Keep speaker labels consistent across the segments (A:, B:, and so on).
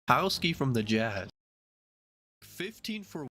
A: Howski from the Jazz. 15 for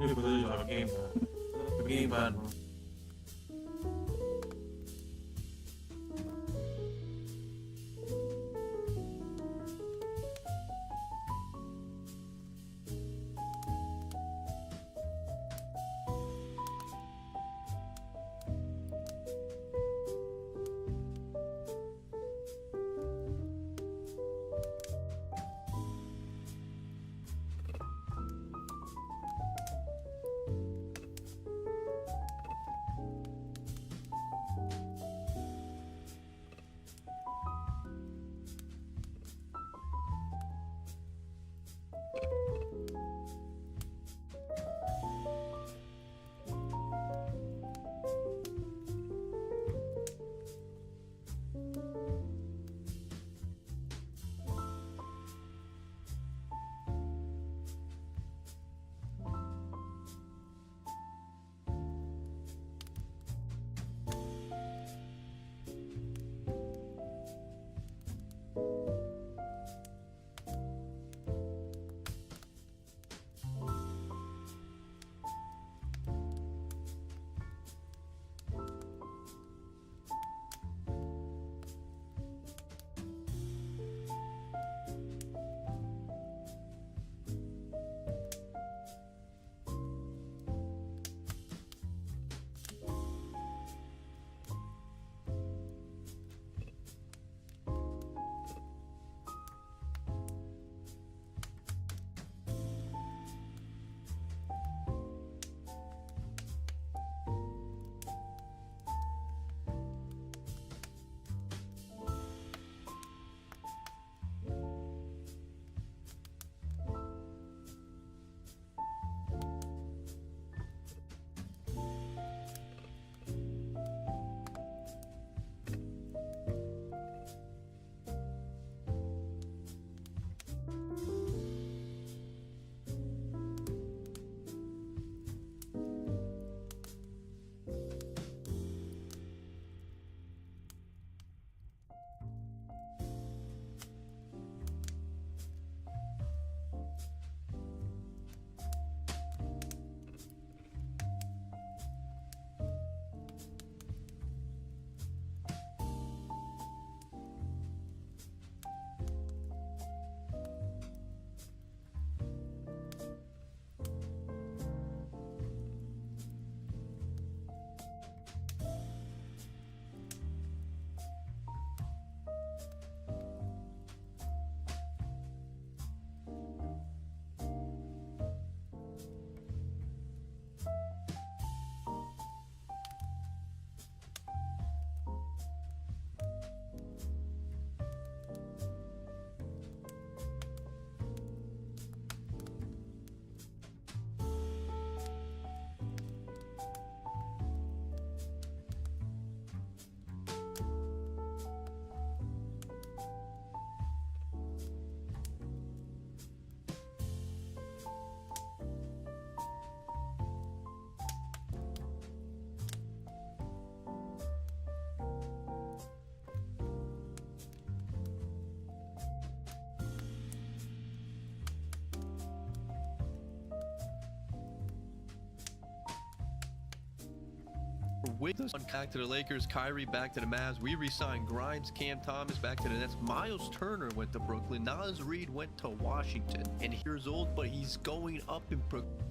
B: 보여주죠 게임판. 그 게임판.
A: Wiggins back to the Lakers, Kyrie back to the Mavs. We re-signed Grimes, Cam Thomas back to the Nets. Miles Turner went to Brooklyn. Nas Reed went to Washington. And he's old, but he's going up in Brooklyn.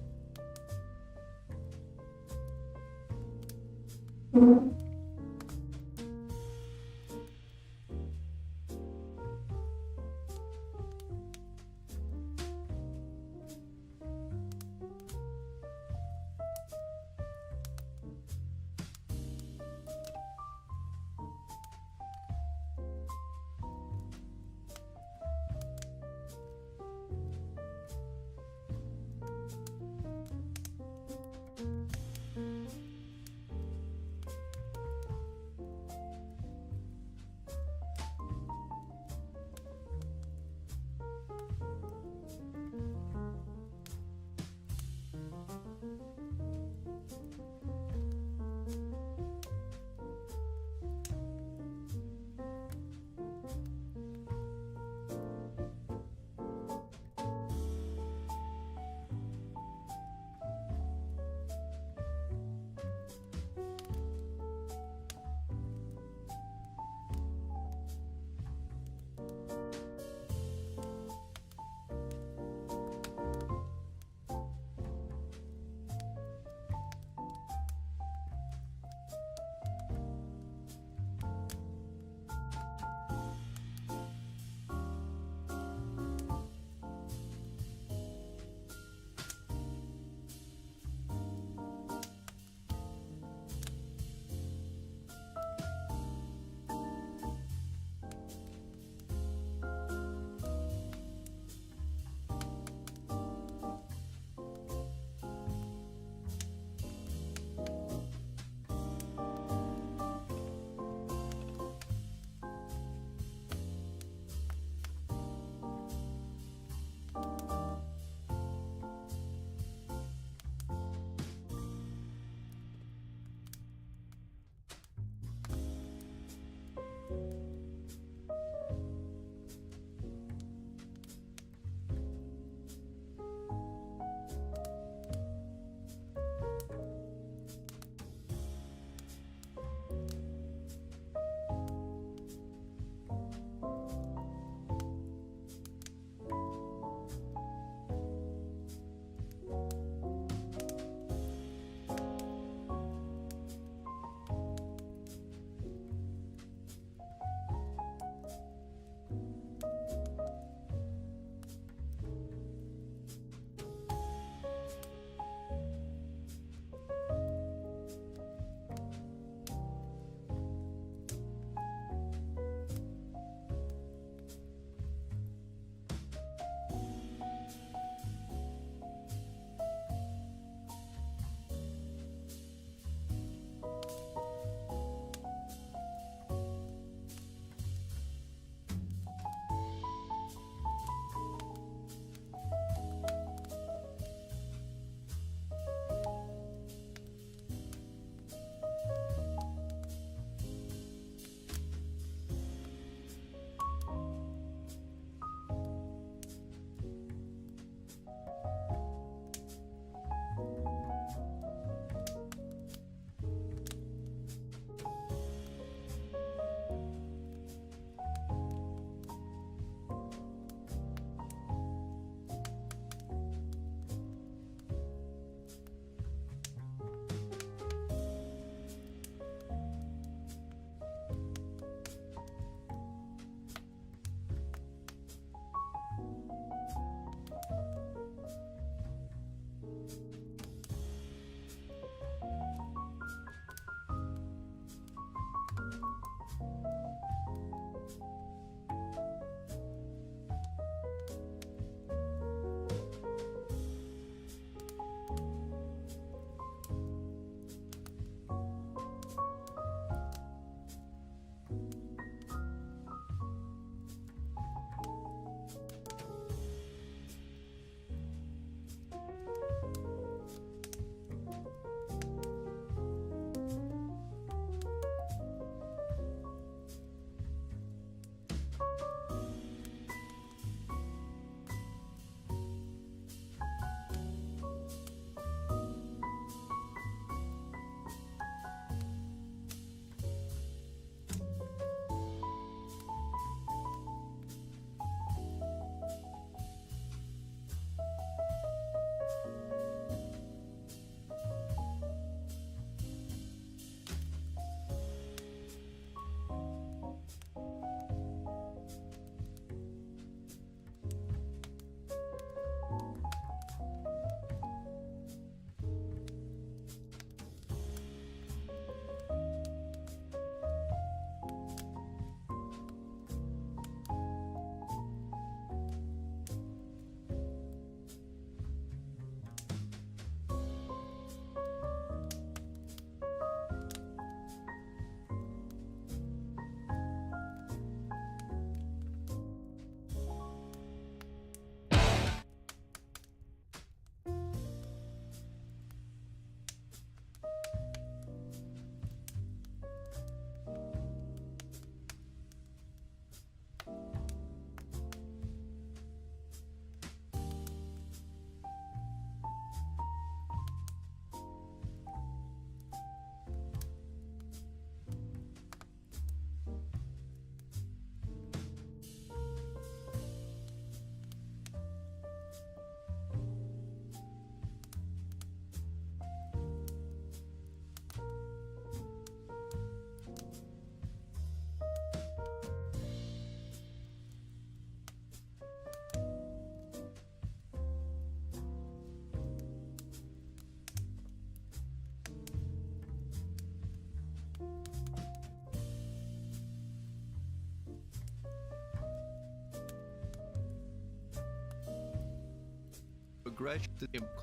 A: aggression.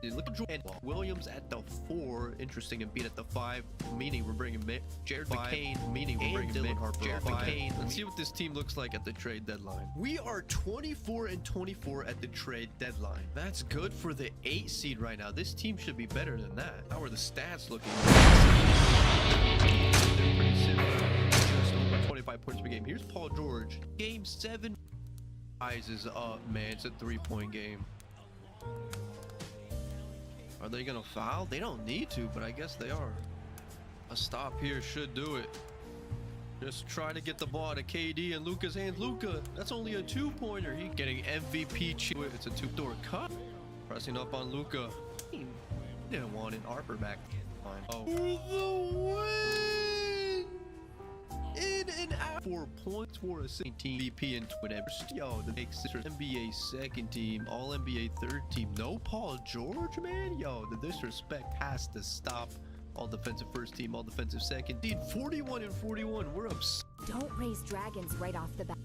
A: Look at Jordan Williams at the 4. Interesting. And beat at the 5. Meaning we're bringing Jared McCain. Meaning we're bringing Dylan Harper. Jared McCain. Let's see what this team looks like at the trade deadline. We are 24-24 at the trade deadline. That's good for the 8 seed right now. This team should be better than that. How are the stats looking? They're pretty similar. Just over 25 points per game. Here's Paul George. Game 7. Eyes is up, man. It's a 3-point game. Are they gonna foul? They don't need to, but I guess they are. A stop here should do it. Just try to get the ball to KD and Luka's hands. Luka, that's only a 2-pointer. He's getting MVP. It's a 2-door cut. Pressing up on Luka. He didn't want an Harper back. Fine. Oh. For the win! In and out. 4 points for a second team. VP and whatever. Yo, the next NBA second team, All NBA third team. No Paul George, man. Yo, the disrespect has to stop. All defensive first team, all defensive second team. 41-41. We're up.
C: Don't raise dragons right off the bat.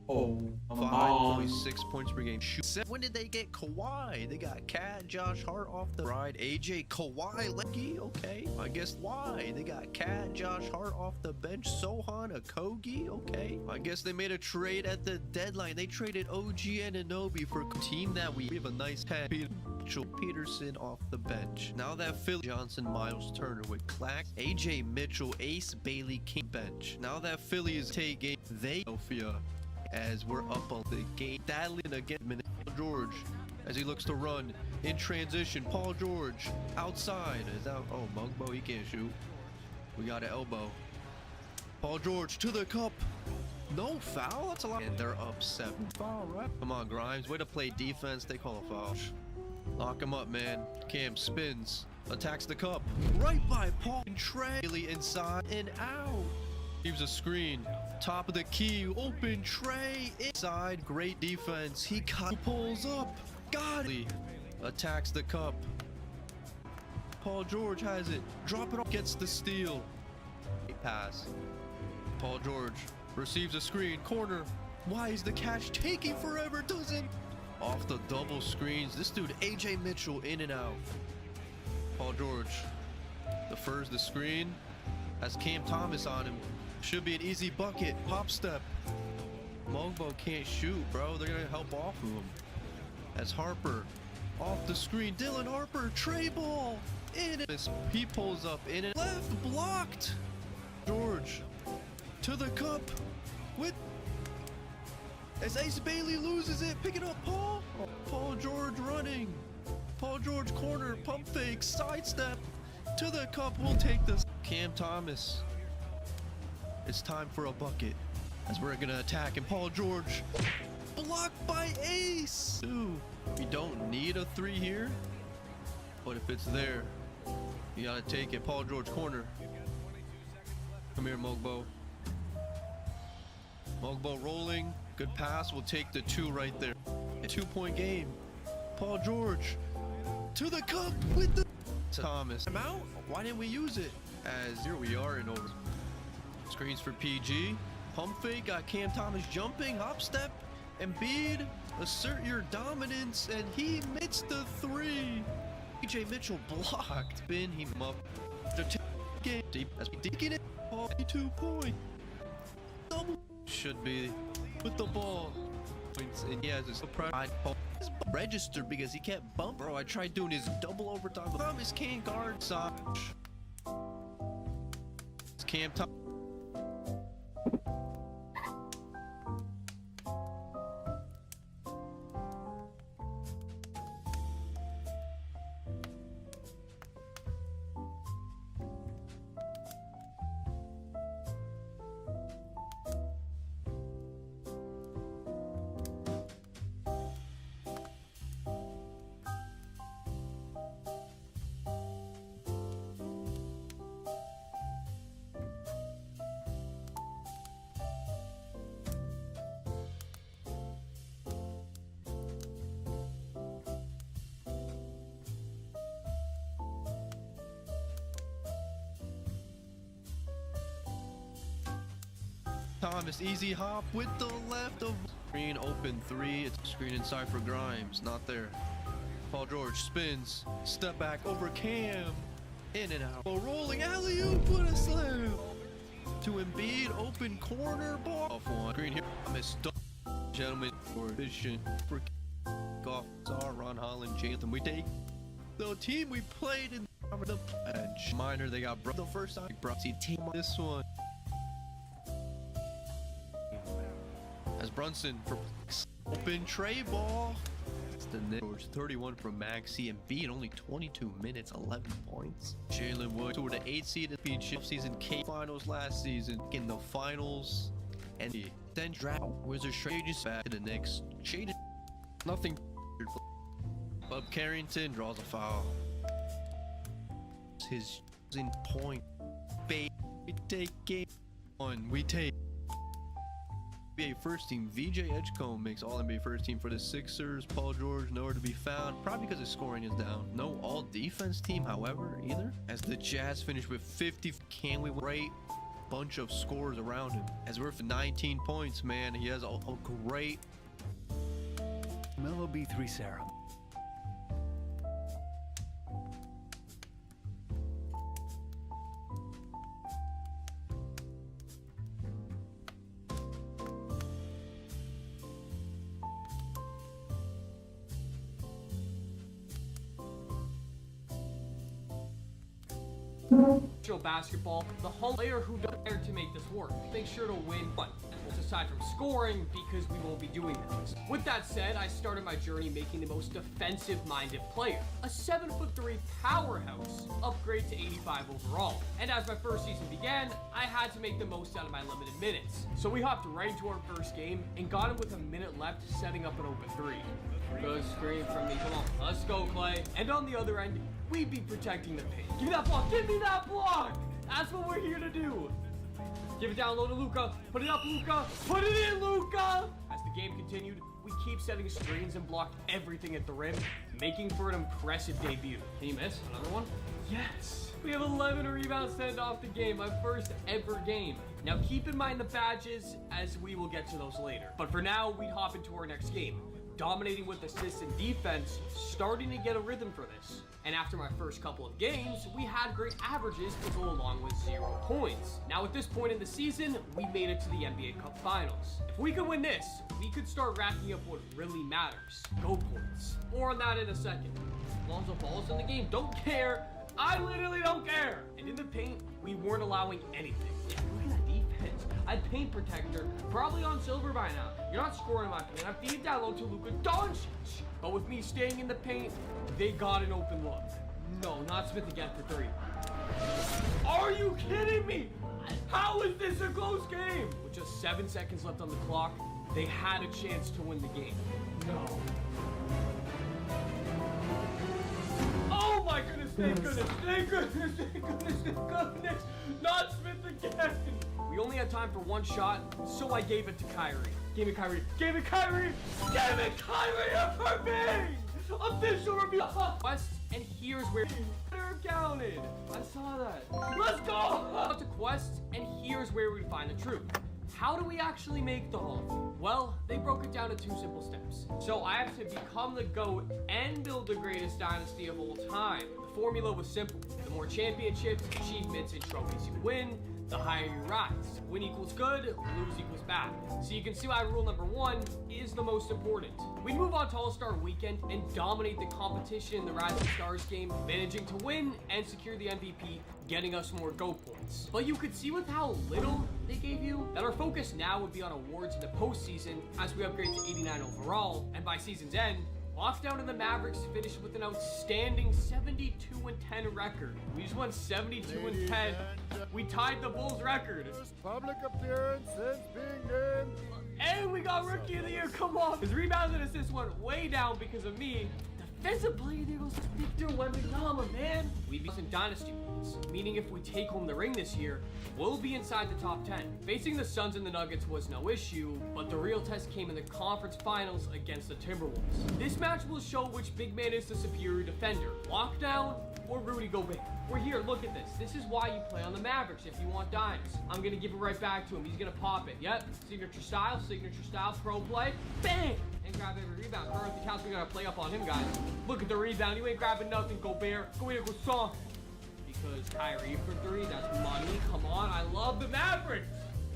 B: Oh,
A: 5.6 points per game. Shoot. When did they get Kawhi? They got Cat, Josh Hart off the ride. AJ, Kawhi, Lecky. Okay, I guess why? They got Cat, Josh Hart off the bench. Sohan, Okogie. Okay, I guess they made a trade at the deadline. They traded OG Anunoby for a team that we have a nice head. Mitchell Peterson off the bench. Now that Philly Johnson, Miles Turner with Clack, AJ Mitchell, Ace Bailey, King bench. Now that Philly is taking Philadelphia. As we're up on the game. Datlin again. Paul George as he looks to run in transition. Paul George outside. Is out. Oh, Mugbo, he can't shoot. We got an elbow. Paul George to the cup. No foul? That's a lot. And they're up 7. Foul, right? Come on, Grimes. Way to play defense. They call a foul. Lock him up, man. Cam spins. Attacks the cup. Right by Paul. And Trey inside and out. Leaves a screen. Top of the key. Open Trey. Inside. Great defense. He pulls up. Got it. Attacks the cup. Paul George has it. Drop it off. Gets the steal. Pass. Paul George receives a screen. Corner. Why is the catch taking forever? Doesn't. Off the double screens. This dude, AJ Mitchell, in and out. Paul George defers the screen. Has Cam Thomas on him. Should be an easy bucket. Pop step. Mugbo can't shoot, bro. They're gonna help off of him. As Harper off the screen. Dylan Harper, tray ball. In it. He pulls up in it. Left blocked. George to the cup with as Ace Bailey loses it. Pick it up, Paul. Paul George running. Paul George corner. Pump fake. Sidestep to the cup. We'll take this. Cam Thomas. It's time for a bucket as we're gonna attack. And Paul George blocked by Ace. Ooh, we don't need a 3 here, but if it's there, you gotta take it. Paul George corner. Come here, Mugbo. Mugbo rolling. Good pass. We'll take the 2 right there. A 2-point game. Paul George to the cup with the Thomas. I'm out. Why didn't we use it? As here we are in over. Screens for PG. Pump fake. Got Cam Thomas jumping. Hop step. Embiid. Assert your dominance. And he missed the 3. AJ Mitchell blocked. Spin him up. Game deep as we dig it. 2 point. Double should be with the ball. And he has his surprise. Registered because he can't bump. Bro, I tried doing his double overtime. Thomas can't guard. Cam Top. Thomas, easy hop with the left of screen, open three. It's screen inside for Grimes, not there. Paul George spins, step back over Cam, in and out. Oh, rolling alley-oop, what a slam. To Embiid, open corner, ball off one. Green here, Thomas, gentlemen, for efficient for off. Ron Holland, Jathan. We take the team we played in the bench. Minor, they got the first time. Brought team this one. As Brunson for open tray ball. It's the Knicks. 31 from Maxey and Embiid, only 22 minutes, 11 points. Jalen Wood toward the 8th seed in the championship season, K finals last season, in the finals, and then draft Wizards trades back to the Knicks. Shaded nothing. Bub Carrington draws a foul. His in point. We take game one. We take. NBA first team. VJ Edgecombe makes all NBA first team for the Sixers. Paul George nowhere to be found, probably because his scoring is down. No all defense team, however, either. As the Jazz finish with 50, can we great bunch of scores around him? As we're for 19 points, man, he has a great
D: Mellow B3 Sarah.
E: Basketball, the home player who doesn't care to make this work. Make sure to win one. Aside from scoring, because we won't be doing this. With that said, I started my journey making the most defensive-minded player. A 7'3" powerhouse, upgrade to 85 overall. And as my first season began, I had to make the most out of my limited minutes. So we hopped right into our first game and got him with a minute left, setting up an open three. Good screen from me, come on, let's go Clay. And on the other end, we'd be protecting the paint. Give me that block, give me that block! That's what we're here to do. Give it down low to Luka. Put it up, Luka. Put it in, Luka. As the game continued, we keep setting screens and blocked everything at the rim, making for an impressive debut. Can you miss? Another one? Yes. We have 11 rebounds sent off the game, my first ever game. Now keep in mind the badges, as we will get to those later. But for now, we hop into our next game, dominating with assists and defense, starting to get a rhythm for this. And after my first couple of games, we had great averages to go along with 0 points. Now at this point in the season, we made it to the NBA Cup Finals. If we could win this, we could start racking up what really matters, go points. More on that in a second. Lonzo Ball's in the game, don't care. I literally don't care. And in the paint, we weren't allowing anything. Yeah, look at that defense. I paint protector, probably on silver by now. You're not scoring my paint. I feed it down low to Luka Doncic. But with me staying in the paint, they got an open look. No, not Smith again for 3. Are you kidding me? How is this a close game? With just 7 seconds left on the clock, they had a chance to win the game. No. Oh my goodness, thank goodness, thank goodness, thank goodness, thank goodness. Not Smith again. We only had time for 1 shot, so I gave it to Kyrie. Gave it Kyrie, gave it Kyrie, gave it Kyrie for me! Official review. Quest, and here's where counted. I saw that. Let's go! Out to Quest, and here's where we find the truth. How do we actually make the Hall of Fame? Well, they broke it down to 2 simple steps. So I have to become the GOAT and build the greatest dynasty of all time. The formula was simple. The more championships, achievements, and trophies you win, the higher you rise. Win equals good, lose equals bad. So you can see why rule number 1 is the most important. We move on to All-Star Weekend and dominate the competition in the Rising Stars game, managing to win and secure the MVP, getting us more GO points. But you could see with how little they gave you that our focus now would be on awards in the postseason as we upgrade to 89 overall, and by season's end, Lockdown and the Mavericks finished with an outstanding 72-10 record. We just won 72-10. We tied the Bulls record.
D: Public appearance since being named.
E: And we got Rookie of the Year, come on. His rebounds and assists went way down because of me. Defensive player of the year goes to Victor Wembanyama, man. We beat some dynasty points, meaning if we take home the ring this year, we'll be inside the top 10. Facing the Suns and the Nuggets was no issue, but the real test came in the conference finals against the Timberwolves. This match will show which big man is the superior defender, Lockdown or Rudy Gobert. We're here, look at this. This is why you play on the Mavericks if you want dimes. I'm gonna give it right back to him. He's gonna pop it. Yep, signature style, pro play. Bang! And grab every rebound. Current the counts, we gotta play up on him, guys. Look at the rebound. You ain't grabbing nothing, Gobert. Go in, go soft. Because Kyrie for 3, that's money. Come on, I love the Mavericks.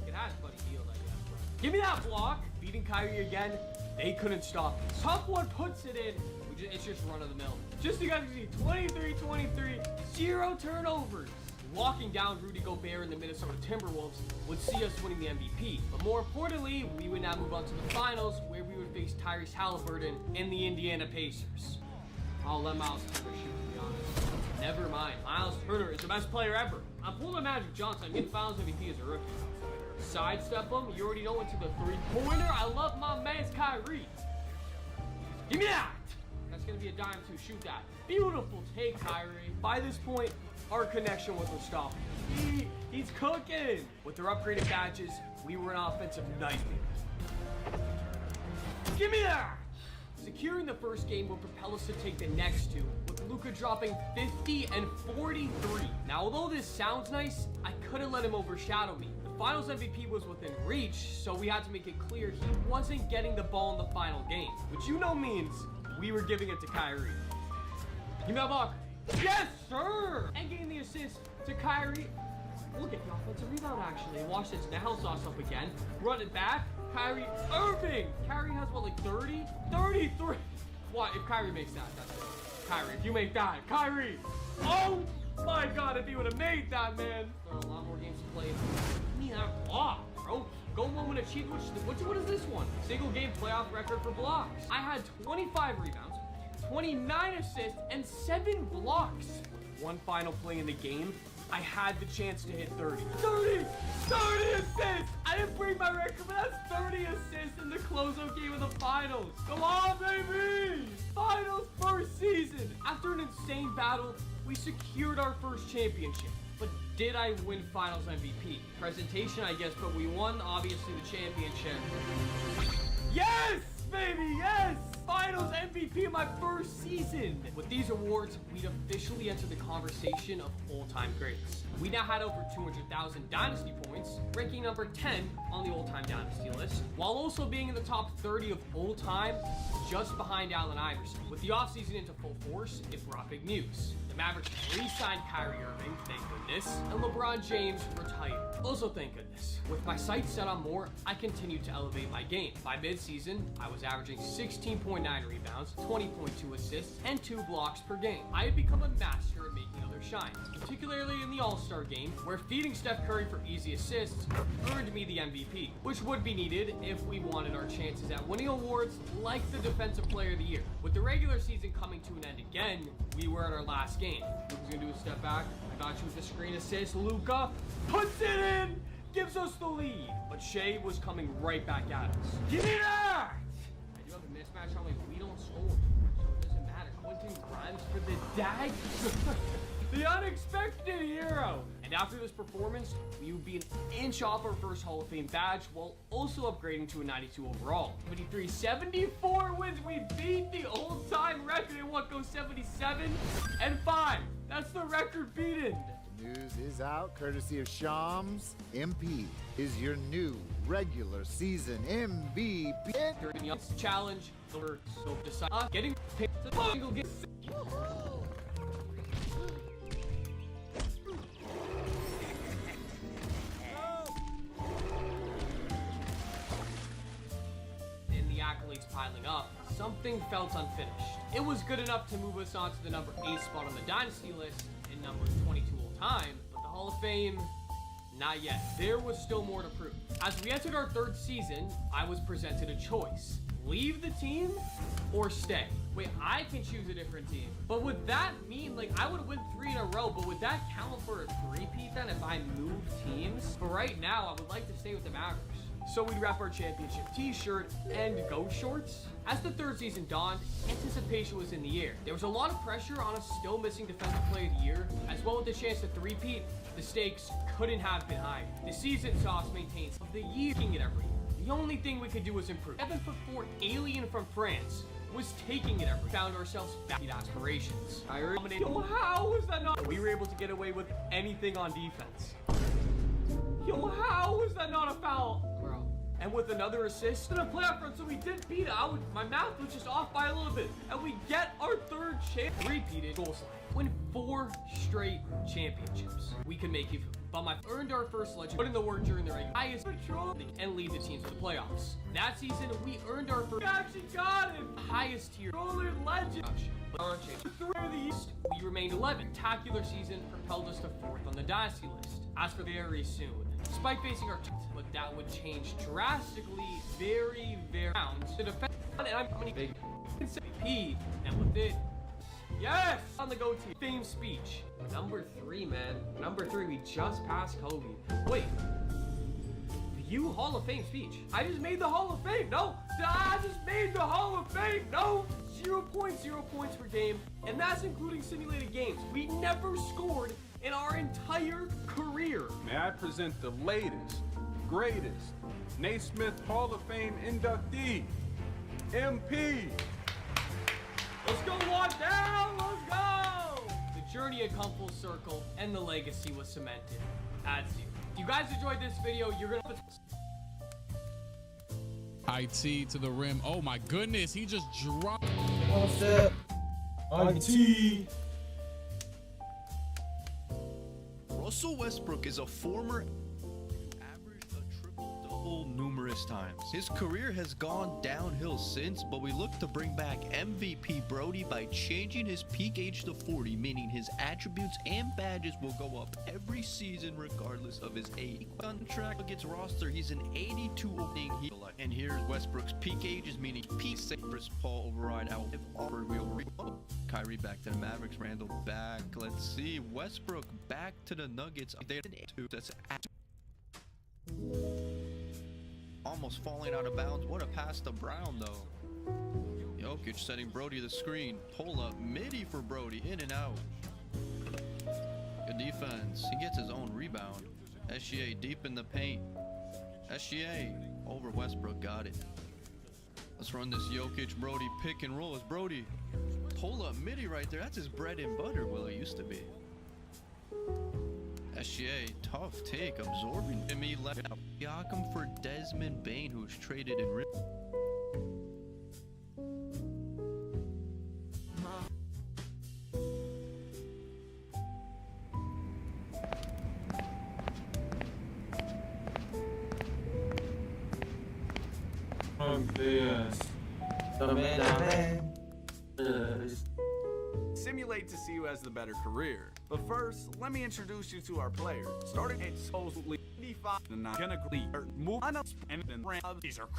E: It has buddy deal, I guess. Give me that block. Beating Kyrie again, they couldn't stop it. Top one puts it in. It's just run of the mill. Just so you guys can see, 23-23, 0 turnovers. Walking down Rudy Gobert in the Minnesota Timberwolves would see us winning the MVP. But more importantly, we would now move on to the finals where we would face Tyrese Halliburton and the Indiana Pacers. I'll let Miles Turner shoot, to be honest. Never mind, Miles Turner is the best player ever. I'm pulling a Magic Johnson. I'm getting finals MVP as a rookie. Sidestep him, you already know, into the three-pointer. I love my man's Kyrie. Give me that! That's gonna be a dime too, shoot that. Beautiful take, Kyrie. By this point, our connection was unstoppable. He's cooking! With their upgraded badges, we were an offensive nightmare. Give me that! Securing the first game will propel us to take the next two, with Luka dropping 50 and 43. Now, although this sounds nice, I couldn't let him overshadow me. The finals MVP was within reach, so we had to make it clear he wasn't getting the ball in the final game, which you know means we were giving it to Kyrie. Give me that block. Yes, sir! And getting the assist to Kyrie. Look at the offensive rebound, actually. Watch this. Now sauce up again. Run it back. Kyrie Irving. Kyrie has, what, like 30? 33. What? If Kyrie makes that, that's it. Kyrie, if you make that. Kyrie. Oh, my God. If he would have made that, man. There are a lot more games to play. Give me that block, bro. Go one when achieved. What is this one? Single game playoff record for blocks. I had 25 rebounds, 29 assists, and 7 blocks. One final play in the game, I had the chance to hit 30. 30 assists! I didn't break my record, but that's 30 assists in the closeout game of the finals. Come on, baby! Finals first season. After an insane battle, we secured our first championship. But did I win finals MVP? Presentation, I guess, but we won, obviously, the championship. Yes, baby, yes! Finals MVP of my first season. With these awards, we'd officially enter the conversation of all-time greats. We now had over 200,000 dynasty points, ranking number 10 on the all-time dynasty list, while also being in the top 30 of all time, just behind Allen Iverson. With the offseason into full force, it brought big news. The Mavericks re-signed Kyrie Irving, thank goodness, and LeBron James retired. Also, thank goodness. With my sights set on more, I continued to elevate my game. By mid-season, I was averaging 16.9 rebounds, 20.2 assists, and 2 blocks per game. I had become a master at making others shine, particularly in the All-Star game, where feeding Steph Curry for easy assists earned me the MVP, which would be needed if we wanted our chances at winning awards like the Defensive Player of the Year. With the regular season coming to an end again, we were at our last game. Luka's gonna do a step back. I got you with the screen assist. Luka puts it in, gives us the lead. But Shea was coming right back at us. Give me that! I do have a mismatch on my we don't score, so it doesn't matter. Quentin Grimes for the dag. The unexpected hero. And after this performance, we would be an inch off our first Hall of Fame badge while also upgrading to a 92 overall. 74 wins. We beat the all-time record in what goes 77 and 5. That's the record beaten.
D: The news is out courtesy of Shams. MP is your new regular season MVP.
E: During the challenge, the so decide getting picked to single game. piling up, something felt unfinished. It was good enough to move us on to the number 8 spot on the Dynasty list and number 22 all time, but the Hall of Fame, not yet. There was still more to prove. As we entered our 3rd season, I was presented a choice. Leave the team or stay. Wait, I can choose a different team. But would that mean, like, I would win 3 in a row, but would that count for a 3-peat then if I move teams? But right now, I would like to stay with the Mavericks. So we'd wrap our championship t-shirt and goat shorts. As the 3rd season dawned, anticipation was in the air. There was a lot of pressure on us still missing Defensive Player of the Year, as well as the chance to 3-peat. The stakes couldn't have been higher. The season saw us maintain of the year king it every year. The only thing we could do was improve. 7'4" alien from France was taking it every. Found ourselves back in aspirations. Yo, how was that not? We were able to get away with anything on defense. Yo, how was that not a foul? Bro. And with another assist in a playoff run, so we did beat out. My math was just off by a little bit. And we get our 3rd champ. Repeated goal slide. Win 4 straight championships. We could make it, but my earned our first legend, put in the work during the regular highest patrol and lead the teams to the playoffs. That season, we earned our first. We actually got it. Highest tier roller legend. But on through the East, we remained 11. Spectacular season propelled us to 4th on the Dynasty list. As for very soon, despite facing our but that would change drastically, very round to defend. And I'm many big MVP, and with it. Yes! On the go team. Fame speech. Number 3, man. Number 3, we just passed Kobe. Wait. You Hall of Fame speech. I just made the Hall of Fame. No. I just made the Hall of Fame. No. 0 points per game. And that's including simulated games. We never scored in our entire career.
F: May I present the latest, greatest Naismith Hall of Fame inductee, MP.
E: Let's go walk down, let's go! The journey had come full circle, and the legacy was cemented at 0. If you guys enjoyed this video, you're gonna...
G: IT to the rim. Oh my goodness, he just dropped.
B: One step. IT.
A: Russell Westbrook is a former averaged a triple-double numerous times. His career has gone downhill since, but we look to bring back MVP Brody by changing his peak age to 40, meaning his attributes and badges will go up every season regardless of his age. Contract gets roster, he's an 82 opening. And here's Westbrook's peak ages, meaning peak Chris Paul override out. If offered, we will Kyrie back to the Mavericks, Randall back. Let's see, Westbrook back to the Nuggets. That's almost falling out of bounds. What a pass to Brown, though. Jokic setting Brody the screen. Pull up midi for Brody, in and out. Good defense. He gets his own rebound. SGA deep in the paint. SGA over Westbrook, got it. Let's run this Jokic Brody pick and roll. It's Brody. Pull up midi right there. That's his bread and butter. Well, it used to be. SGA, tough take, absorbing. Jimmy left out. Siakam for Desmond Bane, who's traded in.
H: Simulate to see who has the better career. But first, let me introduce you to our players. Starting at supposedly 75 and not gonna move on up and then these are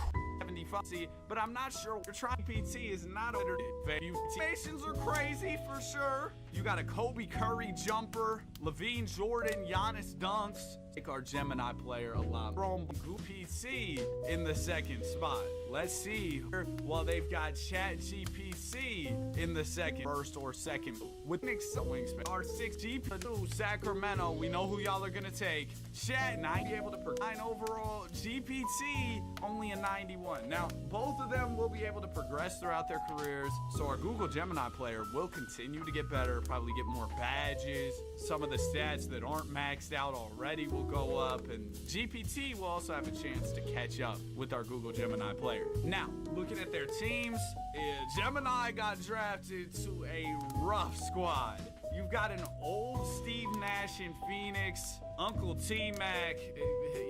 H: 75. See, but I'm not sure you're trying. PT is not a valuations are crazy for sure. You got a Kobe Curry jumper, Levine Jordan, Giannis dunks. Take our Gemini player a lot. PC in the 2nd spot. Let's see. Well, they've got Chat GPC in the 2nd, 1st or 2nd. With Nick's wingspan. Our 6 GP2 Sacramento. We know who y'all are gonna take. Chat 90 able to put 9 overall. GPT only a 91. Now, both of them will be able to progress throughout their careers. So our Google Gemini player will continue to get better, probably get more badges. Some of the stats that aren't maxed out already will go up, and GPT will also have a chance to catch up with our Google Gemini player. Now, looking at their teams, Gemini got drafted to a rough squad. You've got an old Steve Nash in Phoenix, Uncle T-Mac.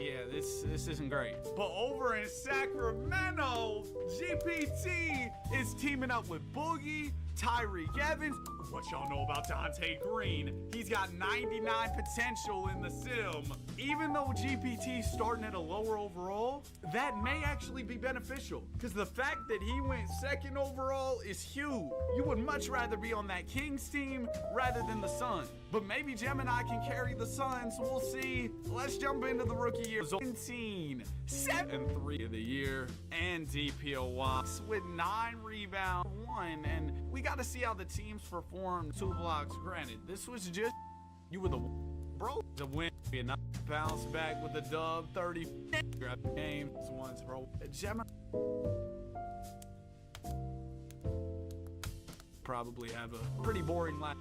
H: Yeah, this isn't great. But over in Sacramento, GPT is teaming up with Boogie, Tyreek Evans. What y'all know about Dante Green? He's got 99 potential in the sim. Even though GPT's starting at a lower overall, that may actually be beneficial, because the fact that he went second overall is huge. You would much rather be on that Kings team rather than the Suns. But maybe Gemini can carry the Suns. We'll see. Let's jump into the rookie year. 17, 7-3 of the year, and DPOY with 9 rebounds, 1. And we got to see how the teams perform. 2 blocks. Granted, this was just you were the bro. The win. Be a nice bounce back with the dub. 30 games once, bro. Gemini probably have a pretty boring life.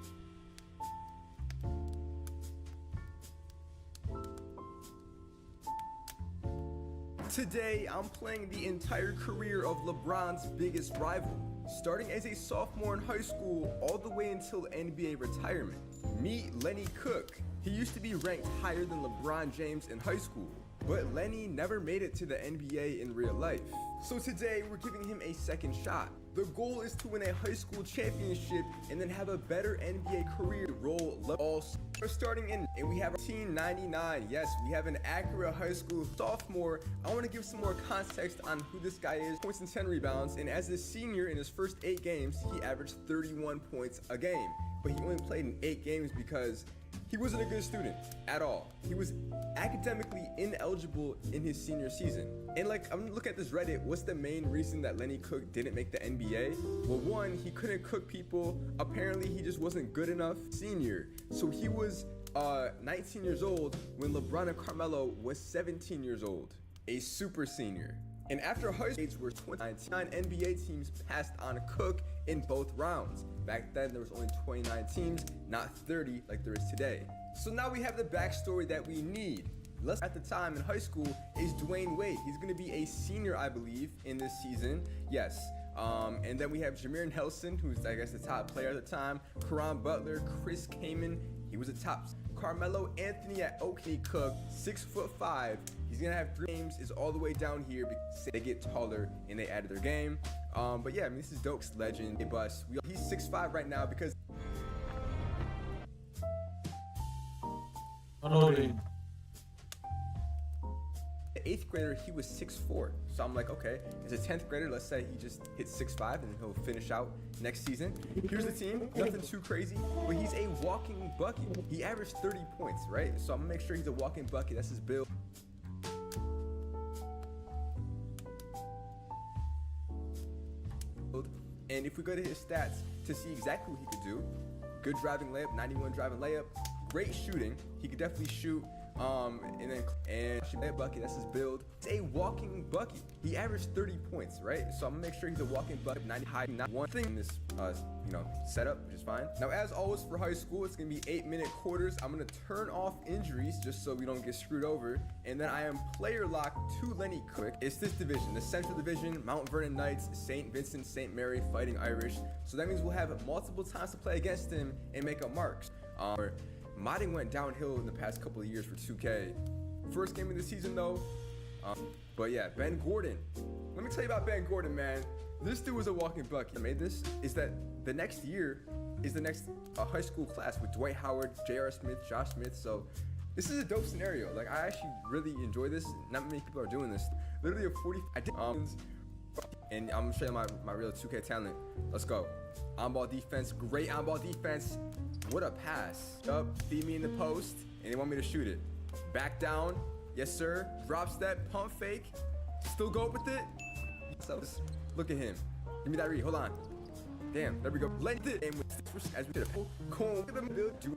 I: Today, I'm playing the entire career of LeBron's biggest rival, starting as a sophomore in high school all the way until NBA retirement. Meet Lenny Cook. He used to be ranked higher than LeBron James in high school, but Lenny never made it to the NBA in real life. So today, we're giving him a second shot. The goal is to win a high school championship and then have a better NBA career role all. We're starting in, and we have 1999. Yes, we have an accurate high school sophomore. I want to give some more context on who this guy is. Points and 10 rebounds, and as a senior in his first 8 games, he averaged 31 points a game. But he only played in 8 games because he wasn't a good student at all. He was academically ineligible in his senior season. And like, I'm looking at this Reddit, what's the main reason that Lenny Cook didn't make the NBA? Well, 1, he couldn't cook people. Apparently, he just wasn't good enough senior. So he was 19 years old when LeBron and Carmelo was 17 years old, a super senior. And after high school, were 29 NBA teams passed on Cook in both rounds. Back then, there was only 29 teams, not 30 like there is today. So now we have the backstory that we need. At the time in high school is Dwayne Wade. He's going to be a senior, I believe, in this season. Yes. And then we have Jameer Nelson, who's, I guess, the top player at the time. Caron Butler, Chris Kaman, he was a top. Carmelo Anthony at OK Cook, 6'5". He's gonna have 3 games, is all the way down here because they get taller and they added their game. But yeah, I mean, this is Doke's legend. He's 6'5" right now because
B: Unloading.
I: the 8th grader, he was 6'4". So I'm like, okay, as a 10th grader, let's say he just hits 6'5" and then he'll finish out next season. Here's the team, nothing too crazy, but he's a walking bucket. He averaged 30 points, right? So I'm gonna make sure he's a walking bucket. That's his build. And if we go to his stats to see exactly what he could do, good driving layup, 91 driving layup, great shooting. He could definitely shoot. And bucket, that's his build. It's a walking bucket. He averaged 30 points, right? So I'm gonna make sure he's a walking bucket, 90 high, not one thing in this, setup, which is fine. Now, as always for high school, it's gonna be 8-minute quarters. I'm gonna turn off injuries just so we don't get screwed over. And then I am player locked to Lenny Cook. It's this division, the Central Division, Mount Vernon Knights, St. Vincent, St. Mary, Fighting Irish. So that means we'll have multiple times to play against him and make up marks. Modding went downhill in the past couple of years for 2K. First game of the season though. But yeah, Ben Gordon. Let me tell you about Ben Gordon, man. This dude was a walking bucket. I made this is that the next year is the next high school class with Dwight Howard, J.R. Smith, Josh Smith. So this is a dope scenario. Like, I actually really enjoy this. Not many people are doing this. Literally a 40. And I'm gonna show you my real 2K talent. Let's go. On-ball defense, great on-ball defense. What a pass. Up, feed me in the post, and they want me to shoot it. Back down, yes sir. Drop step, pump fake. Still go with it. So look at him. Give me that read, hold on. Damn, there we go. Let it in as we did a cool.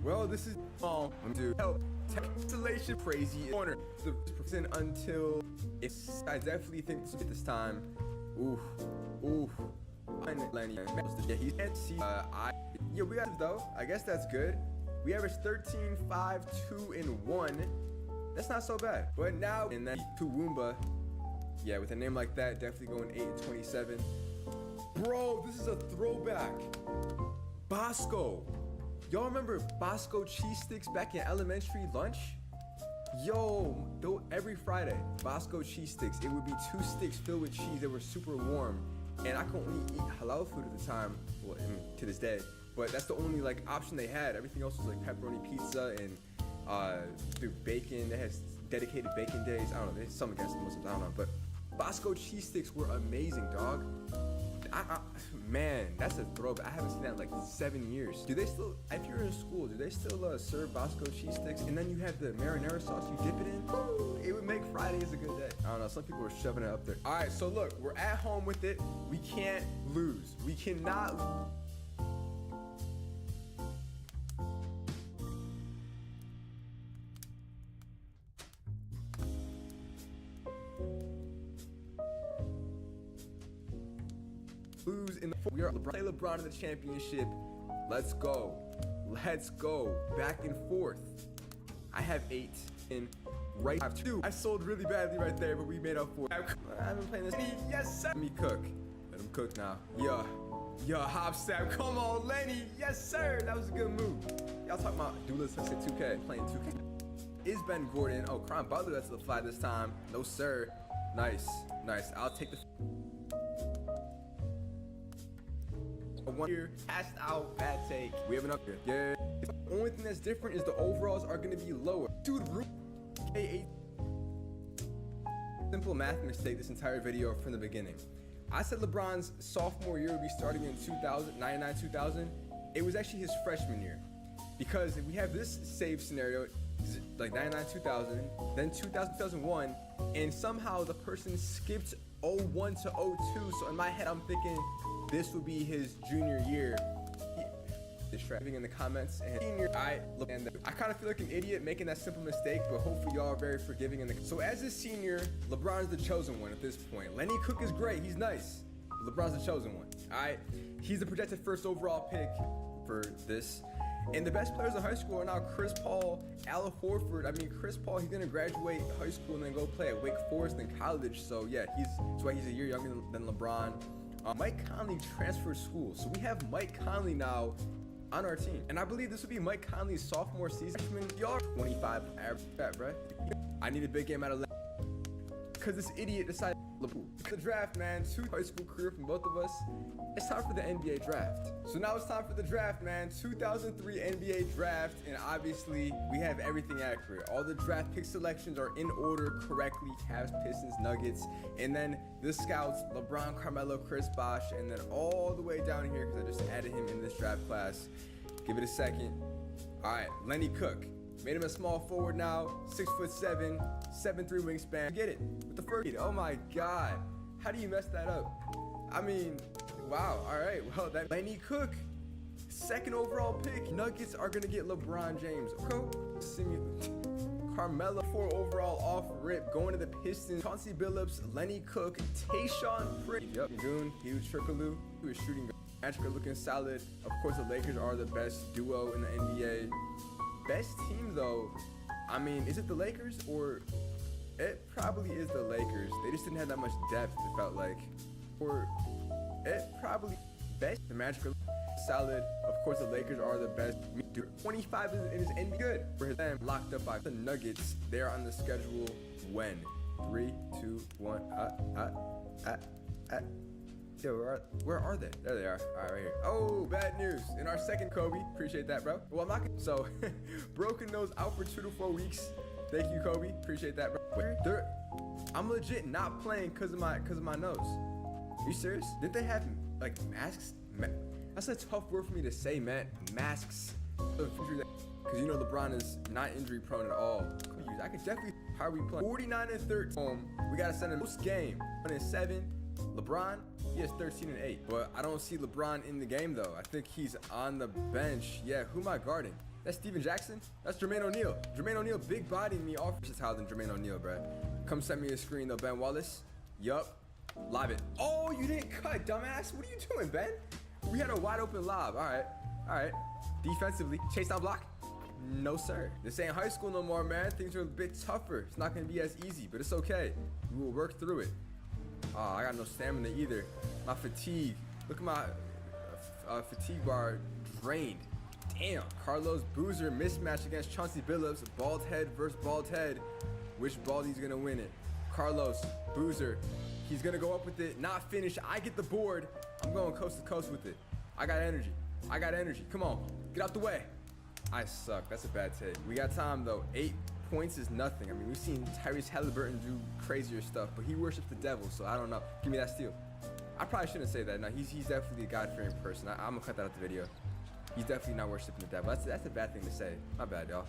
I: Well, this is all I'm doing. Help. Textulation crazy corner. The person until it's. I definitely think this will be this time. Oof. Lenny. Yeah, he can't see. Yeah, we got it though. I guess that's good. We averaged 13, 5, 2, and 1. That's not so bad. But now in that Toowoomba, yeah, with a name like that, definitely going 8 and 27. Bro, this is a throwback. Bosco. Y'all remember Bosco cheese sticks back in elementary lunch? Yo, every Friday, Bosco cheese sticks. It would be 2 sticks filled with cheese that were super warm. And I could only eat halal food at the time, well, I mean, to this day. But that's the only like option they had. Everything else was like pepperoni pizza and bacon. They had dedicated bacon days. I don't know. There's some against the Muslims. I don't know. But Bosco cheese sticks were amazing, dog. Man, that's a throwback. I haven't seen that in like 7 years. Do they still, if you're in school, do they still serve Bosco cheese sticks? And then you have the marinara sauce, you dip it in? Woo, it would make Fridays a good day. I don't know, some people are shoving it up there. All right, so look, we're at home with it. We can't lose. We cannot lose. We are play LeBron in the championship. Let's go. Let's go. Back and forth. I have 8 in right. I have 2. I sold really badly right there, but we made up for it. I've been playing this. Yes, sir. Let me cook. Let him cook now. Yeah, hop step. Come on, Lenny. Yes, sir. That was a good move. Y'all talking about Doolittle 2K. Playing 2K. Is Ben Gordon. Oh, Cron Butler. That's the fly this time. No, sir. Nice. I'll take the. One here, passed out, bad take. We have enough here. Yeah. The only thing that's different is the overalls are going to be lower. Dude, simple math mistake this entire video from the beginning. I said LeBron's sophomore year would be starting in 2000. It was actually his freshman year. Because we have this save scenario, like 99, 2000, then 2000, 2001, and somehow the person skipped 01 to 02. So in my head, I'm thinking, this would be his junior year. Distracting in the comments and senior. I kind of feel like an idiot making that simple mistake, but hopefully y'all are very forgiving. So as a senior, LeBron's the chosen one at this point. Lenny Cook is great. He's nice. LeBron's the chosen one. All right. He's the projected first overall pick for this. And the best players in high school are now Chris Paul, Al Horford. I mean, Chris Paul, he's gonna graduate high school and then go play at Wake Forest in college. So yeah, that's why he's a year younger than LeBron. Mike Conley transferred school, so we have Mike Conley now on our team, and I believe this would be Mike Conley's sophomore season. Y'all 25 average, bro. I need a big game out of because this idiot decided the draft, man. 2 high school career from both of us. It's time for the NBA draft. So now it's time for the draft, man. 2003 NBA draft, and obviously we have everything accurate. All the draft pick selections are in order correctly. Cavs, Pistons, Nuggets, and then the scouts: LeBron, Carmelo, Chris Bosh, and then all the way down here because I just added him in this draft class. Give it a second. All right, Lenny Cook. Made him a small forward now, 6'7", 7'3" wingspan. Get it with the first. Oh my God, how do you mess that up? I mean, wow. All right, well, that Lenny Cook, 2nd overall pick. Nuggets are gonna get LeBron James. Carmelo, 4 overall off rip, going to the Pistons. Chauncey Billups, Lenny Cook, Tayshaun Prince. Yep, Goon, huge Trickaloo, who is shooting. Magic are looking solid. Of course, the Lakers are the best duo in the NBA. Best team though, I mean, is it the Lakers or it probably is the Lakers. They just didn't have that much depth, it felt like. Or it probably best. The Magic are solid. Of course, the Lakers are the best. 25 is NBA good for them. Locked up by the Nuggets. They're on the schedule when 3, 2, 1. Yo, where are they? There they are. All right, right here. Oh, bad news. In our second Kobe. Appreciate that, bro. Well, I'm not gonna. So, broken nose out for 2 to 4 weeks. Thank you, Kobe. Appreciate that, bro. I'm legit not playing because of my nose. Are you serious? Didn't they have like masks? That's a tough word for me to say, man. Masks. Because you know LeBron is not injury prone at all. I could definitely. How are we playing? 49-13. We gotta send him post game. 1-7. LeBron, he has 13-8, but I don't see LeBron in the game though. I think he's on the bench. Yeah, who am I guarding? That's Steven Jackson? That's Jermaine O'Neal. Jermaine O'Neal big bodying me off. Just how than Jermaine O'Neal, bro. Come send me a screen though, Ben Wallace. Yup, lob it. Oh, you didn't cut, dumbass. What are you doing, Ben? We had a wide open lob. All right. Defensively, chase down block. No, sir. This ain't high school no more, man. Things are a bit tougher. It's not gonna be as easy, but it's okay. We will work through it. Oh, I got no stamina either. My fatigue. Look at my fatigue bar drained. Damn, Carlos Boozer mismatch against Chauncey Billups. Bald head versus bald head. Which Baldy's gonna win it? Carlos Boozer. He's gonna go up with it, not finish. I get the board. I'm going coast to coast with it. I got energy. I got energy. Come on, get out the way. I suck. That's a bad take. We got time though. 8 points is nothing. I mean, we've seen Tyrese Halliburton do crazier stuff, but he worships the devil, so I don't know. Give me that steal. I probably shouldn't say that. No, he's definitely a God-fearing person. I'm gonna cut that out the video. He's definitely not worshiping the devil. That's a bad thing to say. My bad, y'all.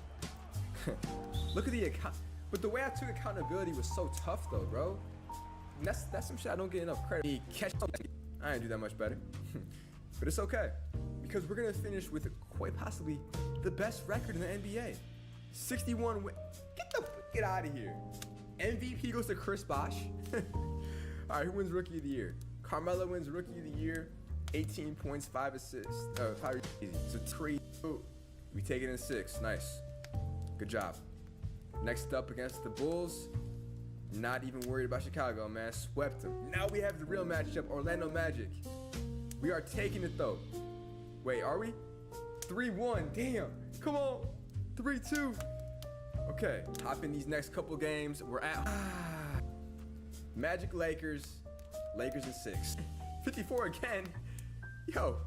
I: Look at the account. But the way I took accountability was so tough, though, bro. And that's some shit I don't get enough credit. I didn't do that much better. But it's okay, because we're gonna finish with quite possibly the best record in the NBA. 61 win. Get out of here. MVP goes to Chris Bosh. All right, who wins Rookie of the Year? Carmelo wins Rookie of the Year. 18 points, 5 assists. 5 easy. So 3. We take it in 6. Nice. Good job. Next up against the Bulls. Not even worried about Chicago, man. Swept them. Now we have the real matchup, Orlando Magic. We are taking it though. Wait, are we? 3-1. Damn. Come on. 3-2. Okay. Hop in these next couple games. We're at Magic Lakers. Lakers in 6. 54 again. Yo.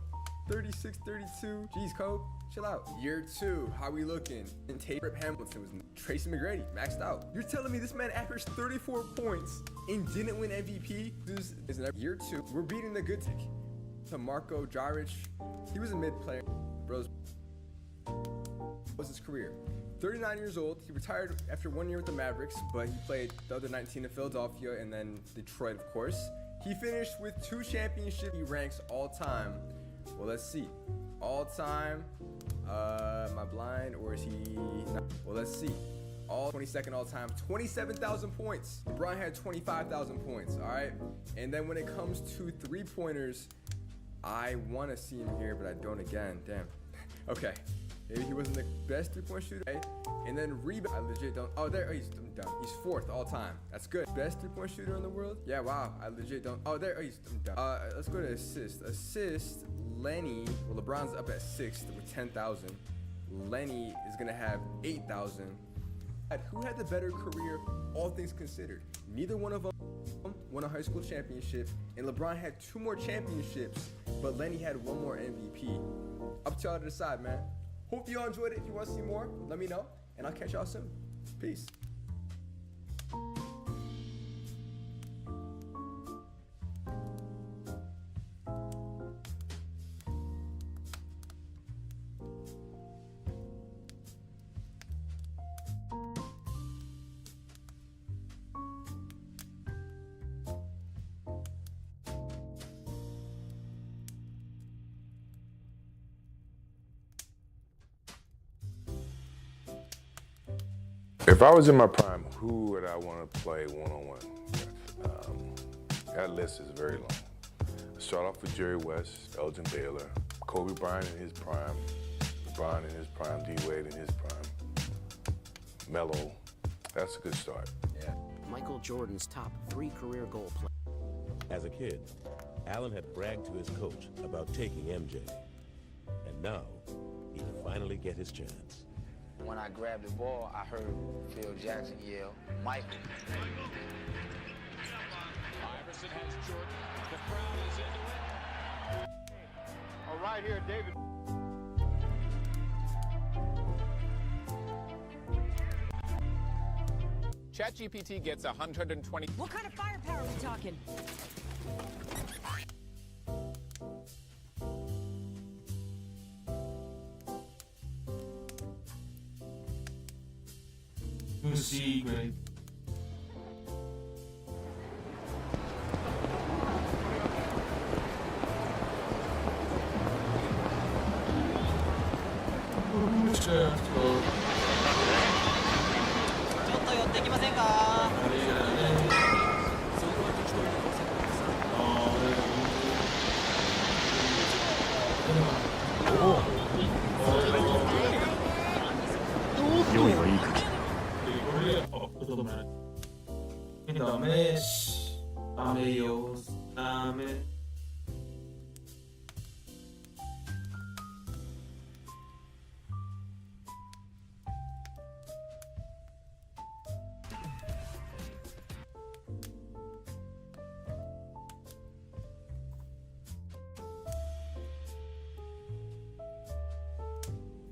I: 36-32. Jeez, Kobe. Chill out. Year 2, how we looking? And Rip Hamilton was Tracy McGrady, maxed out. You're telling me this man averaged 34 points and didn't win MVP? This is year 2. We're beating the good tick. To Marko Jaric, he was a mid player. Bros, was his career. 39 years old. He retired after 1 year with the Mavericks, but he played the other 19 in Philadelphia and then Detroit, of course. He finished with 2 championships. He ranks all time. Well, let's see. All time. Am I blind or is he not? Well, let's see. All 22nd all time, 27,000 points. LeBron had 25,000 points, all right? And then when it comes to 3-pointers, I want to see him here, but I don't again. Damn. Okay. Maybe he wasn't the best 3-point shooter. Okay. And then rebound. I legit don't. Oh, there. Oh, I'm done. He's 4th all time. That's good. Best 3-point shooter in the world? Yeah, wow. I legit don't. Oh, there. Oh, I'm done. Let's go to assist. Assist. Lenny. Well, LeBron's up at 6th with 10,000. Lenny is going to have 8,000. Who had the better career, all things considered? Neither one of them won a high school championship, and LeBron had 2 more championships, but Lenny had 1 more MVP. Up to y'all to decide, man. Hope y'all enjoyed it. If you want to see more, let me know, and I'll catch y'all soon. Peace.
J: If I was in my prime, who would I want to play one-on-one with? That list is very long. Start off with Jerry West, Elgin Baylor, Kobe Bryant in his prime, LeBron in his prime, D-Wade in his prime, Melo. That's a good start.
K: Yeah. Michael Jordan's top 3 career goal players.
L: As a kid, Allen had bragged to his coach about taking MJ. And now, he can finally get his chance.
M: When I grabbed the ball, I heard Phil Jackson yell, Michael.
N: Iverson has Jordan. The crowd is into it.
O: All right here, David.
P: ChatGPT gets 120.
C: What kind of firepower are we talking?
B: Good to see you, Greg.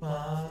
B: Bye.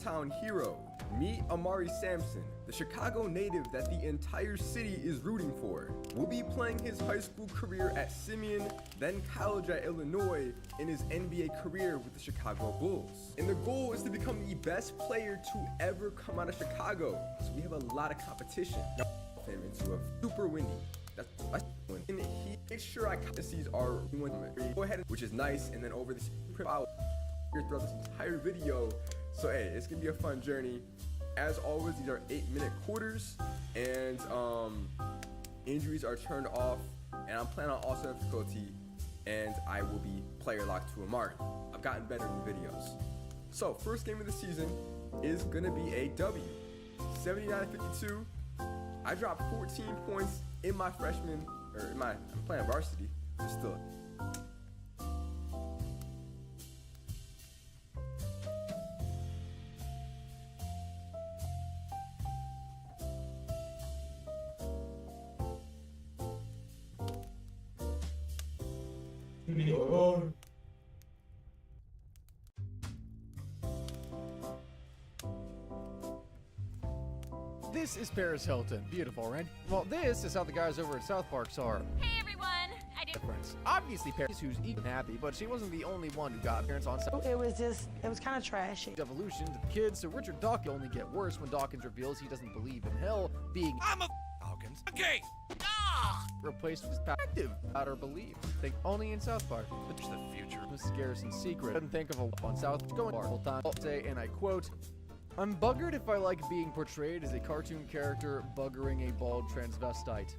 I: Town hero. Meet Amari Sampson, the Chicago native that the entire city is rooting for. Will be playing his high school career at Simeon, then college at Illinois, and his NBA career with the Chicago Bulls. And the goal is to become the best player to ever come out of Chicago. So we have a lot of competition. Him into a super windy. That's and he made sure I sees our go ahead, which is nice, and then over this throughout this entire video. So hey, it's gonna be a fun journey. As always, these are 8-minute quarters, and injuries are turned off, and I'm playing on awesome difficulty, and I will be player locked to Amari. I've gotten better in the videos. So first game of the season is gonna be a W, 79-52. I dropped 14 points in my freshman, I'm playing varsity, but still.
Q: This is Paris Hilton. Beautiful, right? Well, this is how the guys over at South Park saw her.
R: Hey everyone! I did.
Q: Obviously, Paris, who's even happy, but she wasn't the only one who got appearance on South.
S: It was kind of trashy.
Q: Evolution to the kids, so Richard Dawkins only get worse when Dawkins reveals he doesn't believe in hell being Dawkins. Okay. Replaced with his active about her belief. Think only in South Park. But the future. Mrs. Garrison's secret. Couldn't think of a on South going whole time. I'll say, and I quote, "I'm buggered if I like being portrayed as a cartoon character buggering a bald transvestite."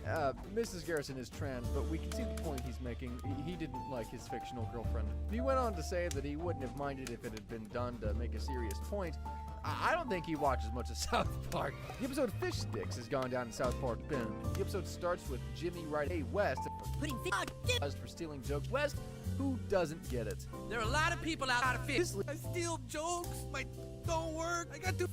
Q: Mrs. Garrison is trans, but we can see the point he's making. He didn't like his fictional girlfriend. He went on to say that he wouldn't have minded if it had been done to make a serious point. I don't think he watches much of South Park. The episode Fish Sticks has gone down in South Park bin. The episode starts with Jimmy writing, "Hey West," putting for stealing jokes. West, who doesn't get it?
T: There are a lot of people out of fish. I steal jokes. My don't work. I got to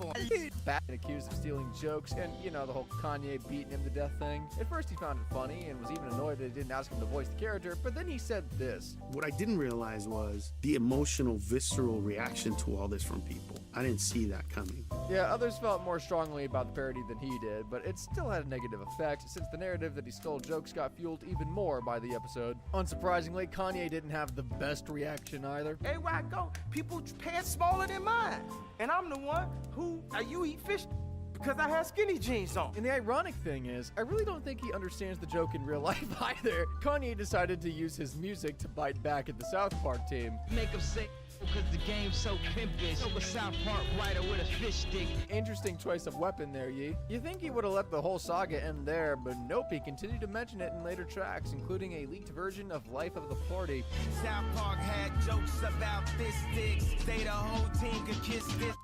Q: back and accused of stealing jokes, and you know the whole Kanye beating him to death thing. At first he found it funny and was even annoyed that they didn't ask him to voice the character, but then he said this.
U: What I didn't realize was the emotional, visceral reaction to all this from people. I didn't see that coming.
Q: Yeah, others felt more strongly about the parody than he did, but it still had a negative effect since the narrative that he stole jokes got fueled even more by the episode. Unsurprisingly, Kanye didn't have the best reaction either.
T: Hey, where I go, people pants smaller than mine. And I'm the one who, you eat fish because I have skinny jeans on.
Q: And the ironic thing is, I really don't think he understands the joke in real life either. Kanye decided to use his music to bite back at the South Park team.
T: Make them say, because the game's so pimpin', so a South Park writer with a fish stick.
Q: Interesting choice of weapon there, Yee. You think he would have let the whole saga end there, but nope, he continued to mention it in later tracks, including a leaked version of Life of the Party.
T: South Park had jokes about fish sticks. They the whole team could kiss this.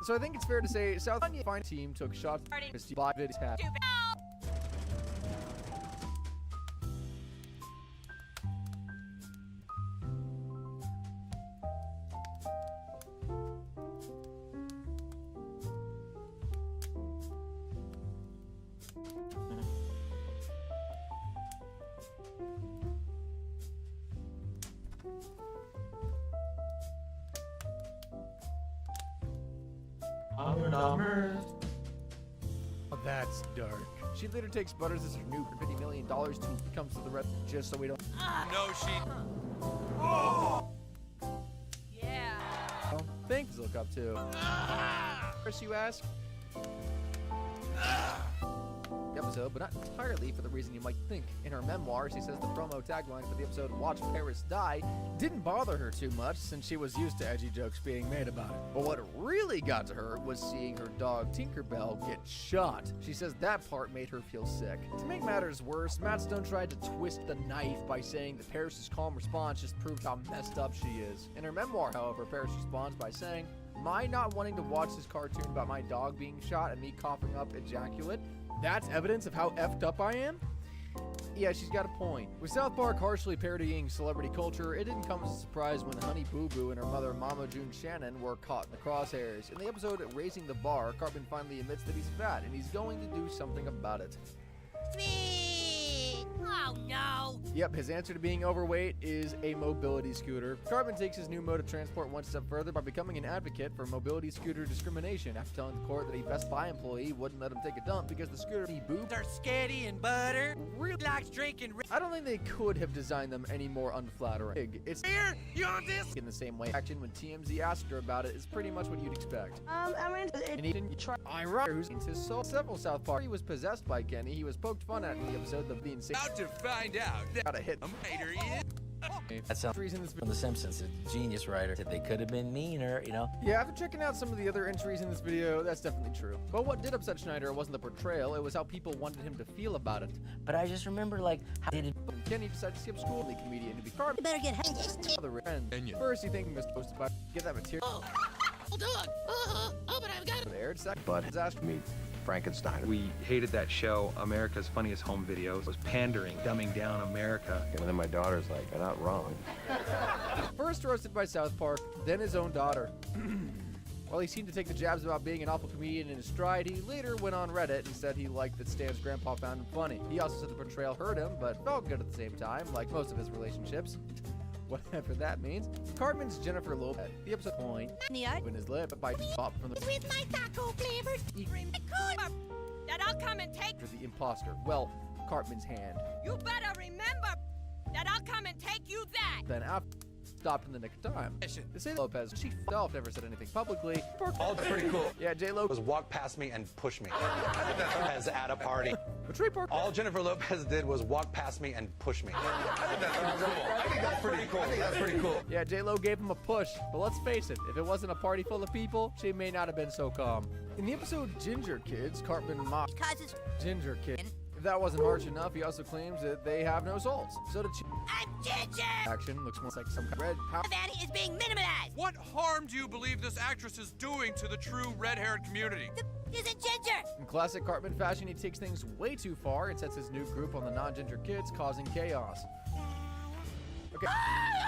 Q: So I think it's fair to say South Park team took shots by his hat. Oh, that's dark. She later takes Butters as her new $50 million to comes to the rest just so we don't.
T: No, she.
R: Oh! Yeah.
Q: Oh, thanks, look up to. First, you ask. Episode, but not entirely for the reason you might think. In her memoirs, she says the promo tagline for the episode "Watch Paris Die" didn't bother her too much since she was used to edgy jokes being made about it. But what really got to her was seeing her dog Tinkerbell get shot. She says that part made her feel sick. To make matters worse, Matt Stone tried to twist the knife by saying that Paris's calm response just proved how messed up she is. In her memoir, however, Paris responds by saying, My not wanting to watch this cartoon about my dog being shot and me coughing up ejaculate, that's evidence of how effed up I am? Yeah, she's got a point. With South Park harshly parodying celebrity culture, it didn't come as a surprise when Honey Boo Boo and her mother Mama June Shannon were caught in the crosshairs. In the episode Raising the Bar, Cartman finally admits that he's fat and he's going to do something about it.
C: Oh no!
Q: Yep, his answer to being overweight is a mobility scooter. Cartman takes his new mode of transport one step further by becoming an advocate for mobility scooter discrimination after telling the court that a Best Buy employee wouldn't let him take a dump because the scooter boobs
T: Are sketty and butter. Really likes drinking.
Q: I don't think they could have designed them any more unflattering. It's
T: Here, you on this?
Q: in the same way. Action when TMZ asked her about it is pretty much what you'd expect.
S: I mean,
Q: And he didn't try. Who's into his soul. Several South Park. He was possessed by Kenny. He was poked fun at in the episode of the insane.
T: About to find out.
Q: Got a hit.
T: Later is.
D: That's
Q: The reason this
D: from The Simpsons. The genius writer said they could have been meaner, you know.
Q: Yeah, after checking out some of the other entries in this video, that's definitely true. But what did upset Schneider wasn't the portrayal, it was how people wanted him to feel about it.
D: But I just remember, like, how did it...
Q: Kenny decided to skip school, the comedian to be Cartman.
C: You better get
Q: Other friends. First, he thinking was posted by get that material.
C: Oh, dog. Oh, but I've got it.
Q: Aired second.
V: But
Q: Disaster.
V: meet Frankenstein.
W: We hated that show, America's Funniest Home Videos. It was pandering, dumbing down America.
V: And then my daughter's like, "You're not wrong."
Q: First roasted by South Park, then his own daughter. While he seemed to take the jabs about being an awful comedian in his stride, he later went on Reddit and said he liked that Stan's grandpa found him funny. He also said the portrayal hurt him, but felt good at the same time, like most of his relationships. Whatever that means. Cartman's Jennifer Lopez. The episode point opened his lip by pop from the
C: With my taco flavors. That I'll come and take.
Q: for the imposter. Well, Cartman's hand.
C: You better remember that I'll come and take you that.
Q: Then after stopped in the nick of time. To say Lopez, she f***ed never said anything publicly.
X: All pretty cool.
Q: Yeah, J-Lo
X: Was walk past me and push me as at a party.
Q: Betray Park.
X: All Jennifer Lopez did was walk past me and push me.
V: I think that's pretty cool. I think that's pretty cool.
Q: Yeah, J-Lo gave him a push, but let's face it, if it wasn't a party full of people, she may not have been so calm. In the episode Ginger Kids, Cartman mocked Ginger Kid. If that wasn't harsh enough, he also claims that they have no souls. So did she.
C: I'm Ginger.
Q: Action looks more like some kind of red power.
C: Vanny is being minimalized.
T: What harm do you believe this actress is doing to the true red-haired community?
C: Isn't Ginger?
Q: In classic Cartman fashion, he takes things way too far and sets his new group on the non-ginger kids, causing chaos. Okay,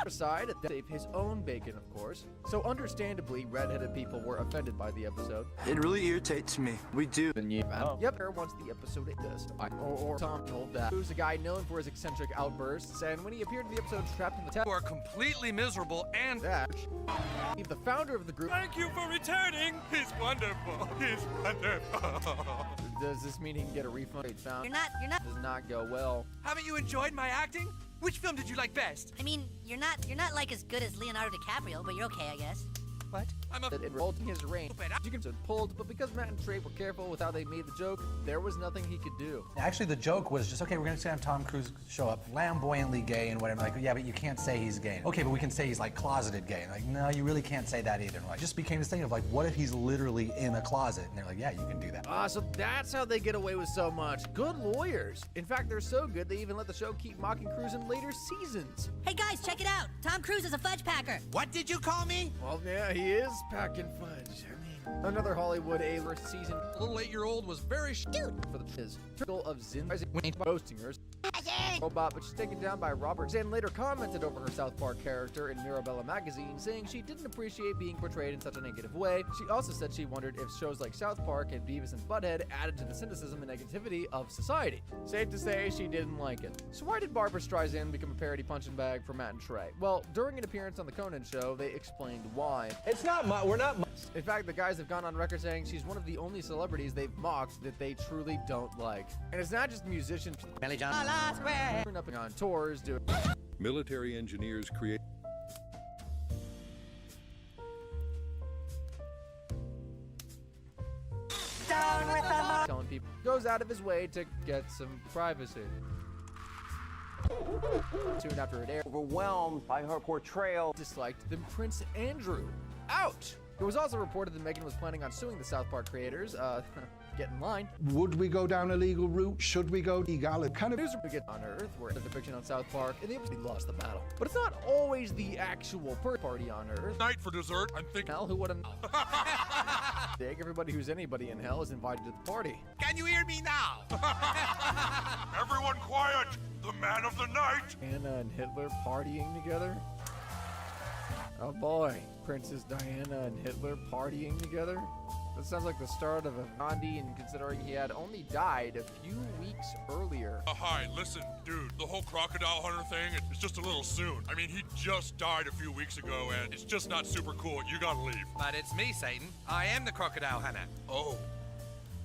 Q: side, save his own bacon, of course. So understandably, redheaded people were offended by the episode.
T: It really irritates me. We do.
Q: Yep, once the episode it does. Or Tom told that. Who's a guy known for his eccentric outbursts, and when he appeared in the episode Trapped in the
T: You are completely miserable and
Q: the founder of the group.
T: Thank you for returning. He's wonderful. He's wonderful.
Q: Does this mean he can get a refund?
C: You're not.
Q: Does not go well.
T: Haven't you enjoyed my acting? Which film did you like best?
C: I mean, you're not like as good as Leonardo DiCaprio, but you're okay, I guess.
T: What? I'm a...
Q: That it rolled in his range. You can pulled, but because Matt and Trey were careful with how they made the joke, there was nothing he could do.
Y: Actually, the joke was just, okay, we're gonna have Tom Cruise show up flamboyantly gay and whatever. Like, yeah, but you can't say he's gay. Okay, but we can say he's like closeted gay. Like, no, you really can't say that either. Like, just became this thing of like, what if he's literally in a closet? And they're like, yeah, you can do that.
Q: So that's how they get away with so much. Good lawyers. In fact, they're so good they even let the show keep mocking Cruise in later seasons.
C: Hey guys, check it out. Tom Cruise is a fudge packer.
T: What did you call me?
Q: Well, yeah, he is packing fudge. Another Hollywood A-list season.
T: A little 8-year-old was very
Q: for the trickle of Zin boasting her robot, but she's taken down by Robert. Zin later commented over her South Park character in Mirabella magazine, saying she didn't appreciate being portrayed in such a negative way. She also said she wondered if shows like South Park and Beavis and Butthead added to the cynicism and negativity of society. Safe to say she didn't like it. So why did Barbara Streisand become a parody punching bag for Matt and Trey? Well, during an appearance on the Conan show, they explained why.
X: It's not we're not
Q: In fact, the guys have gone on record saying she's one of the only celebrities they've mocked that they truly don't like. And it's not just musicians.
D: Belly John.
Q: Up on tours, doing
Z: military engineers create.
Q: telling people goes out of his way to get some privacy. Soon after it aired,
T: overwhelmed by her portrayal.
Q: Disliked than Prince Andrew. Ouch! It was also reported that Megan was planning on suing the South Park creators. Get in line.
A: Would we go down a legal route? Should we go legal? It kind of
Q: News we get on Earth, where the depiction on South Park, and they obviously lost the battle. But it's not always the actual party on Earth.
E: Night for dessert, I'm thinking.
Q: Hell, who wouldn't? Everybody who's anybody in hell is invited to the party.
E: Can you hear me now? Everyone quiet! The man of the night!
Q: Anna and Hitler partying together? Oh boy, Princess Diana and Hitler partying together? That sounds like the start of a Gandhi, and considering he had only died a few weeks earlier.
E: Hi, listen, dude, the whole crocodile hunter thing, it's just a little soon. I mean, he just died a few weeks ago, and it's just not super cool. You gotta leave.
F: But it's me, Satan. I am the crocodile hunter.
E: Oh,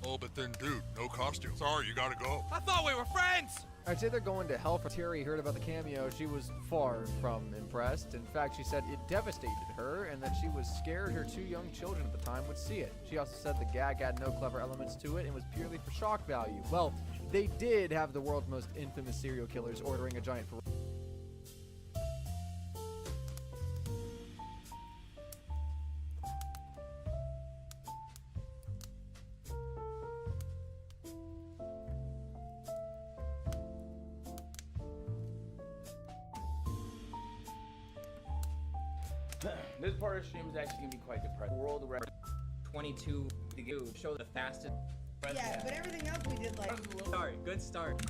E: but then, dude, no costume. Sorry, you gotta go.
F: I thought we were friends!
Q: I'd say they're going to hell. For Terry heard about the cameo, she was far from impressed. In fact, she said it devastated her and that she was scared her 2 young children at the time would see it. She also said the gag had no clever elements to it and was purely for shock value. Well, they did have the world's most infamous serial killers ordering a giant
G: This part of the stream is actually going to be quite depressing. World record 22 to go. Show the fastest.
C: Yeah, but everything else we did like.
G: Start. Good start.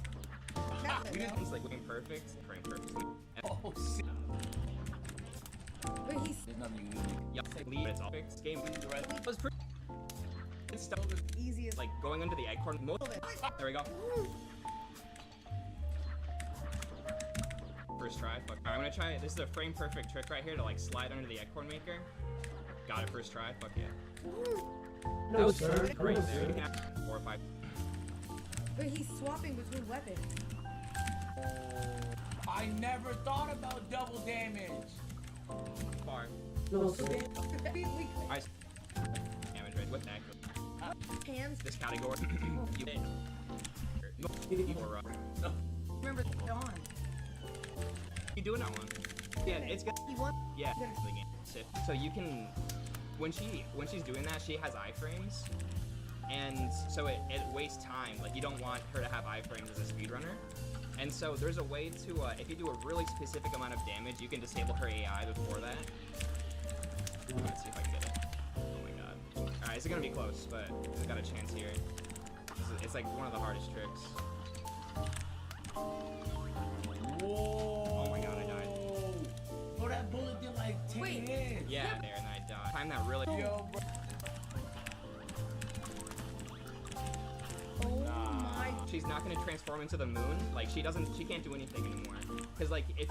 G: We did things like winning perfect, frame perfect. Oh, shit.
C: But he's.
G: There's nothing unique. Yeah, lead. It's all fixed. Game. It was pretty. It's stuff.
C: Easiest.
G: Like going into the acorn. There we go. First try. Fuck. Alright, I'm gonna try it. This is a frame perfect trick right here to like slide under the acorn maker. Got it first try. Fuck yeah.
C: No, sir.
G: Great. There you have 4 or 5.
C: But he's swapping between weapons.
G: I never thought about double damage. Far.
C: No, sir.
G: I damage right with that.
C: Hands.
G: This category.
C: Remember Dawn.
G: You doing that one? Yeah, it's good.
C: He won.
G: Yeah, the game. So you can, when she's doing that, she has iframes, and so it wastes time. Like you don't want her to have iframes as a speedrunner, and so there's a way to, if you do a really specific amount of damage, you can disable her AI before that. Let's see if I can get it. Oh my god. All right, it's gonna be close, but we've got a chance here. It's like one of the hardest tricks. Whoa! Oh my god, I died. Oh, that bullet did like 10 hits. Yeah, there, and I died. Time that really. Yo, bro.
C: Oh my.
G: She's not gonna transform into the moon. Like she can't do anything anymore. Cause like if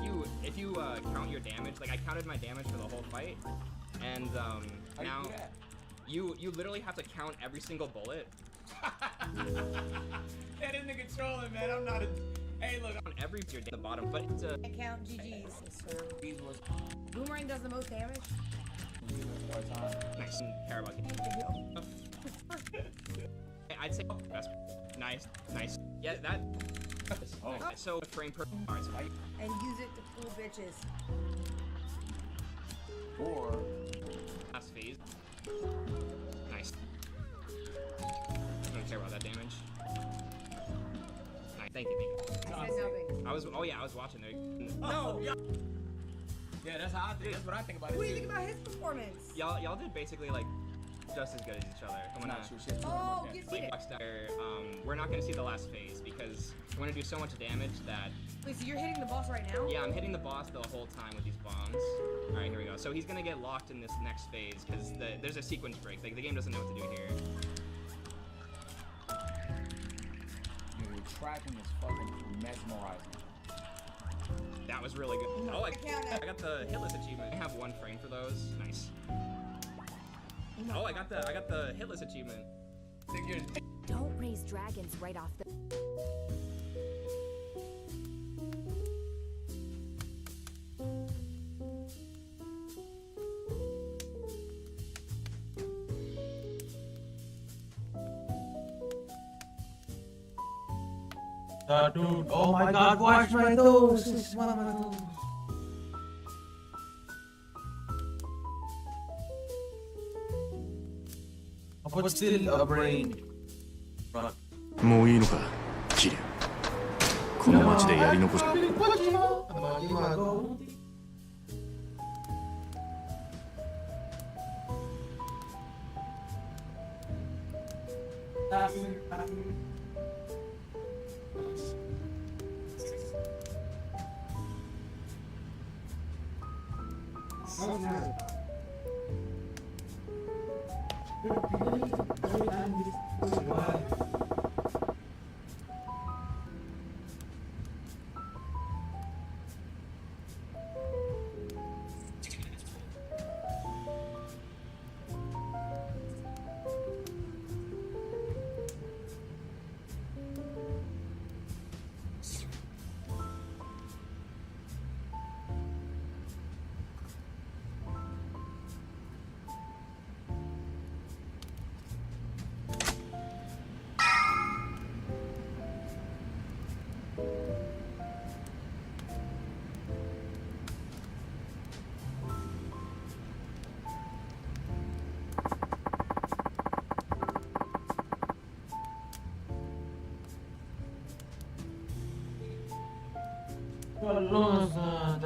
G: you count your damage, like I counted my damage for the whole fight, and now you literally have to count every single bullet. That is the controller, man. I'm not a. Hey, look, on every you're at the bottom, but it's a.
C: I count GG's. Boomerang does the most damage.
G: Nice. Care about I'd say best. Nice. Yeah, that. Oh. Nice. So frame per. Alright, so
C: and use it to pull bitches.
G: Or last phase. Nice. I don't care about that damage. Nice. Thank you. I was watching there.
C: No.
G: Yeah, that's how I think. That's what I think about it.
C: What do you think about his performance?
G: Y'all did basically like just as good as each other.
C: Oh, you see it.
G: We're not gonna see the last phase because we're gonna do so much damage that.
C: Wait, so you're hitting the boss right now?
G: Yeah, I'm hitting the boss the whole time with these bombs. All right, here we go. So he's gonna get locked in this next phase because there's a sequence break. Like the game doesn't know what to do here. Dude, tracking is fucking mesmerizing. That was really good. Oh, I got the hitless achievement. I have 1 frame for those. Nice. Oh, I got the hitless achievement.
H: Don't raise dragons right off the.
B: Dude, oh my god, watch my toes! This is one of my toes. but still a brain. Run.
U: もういいのかキリュウこの町でやり残し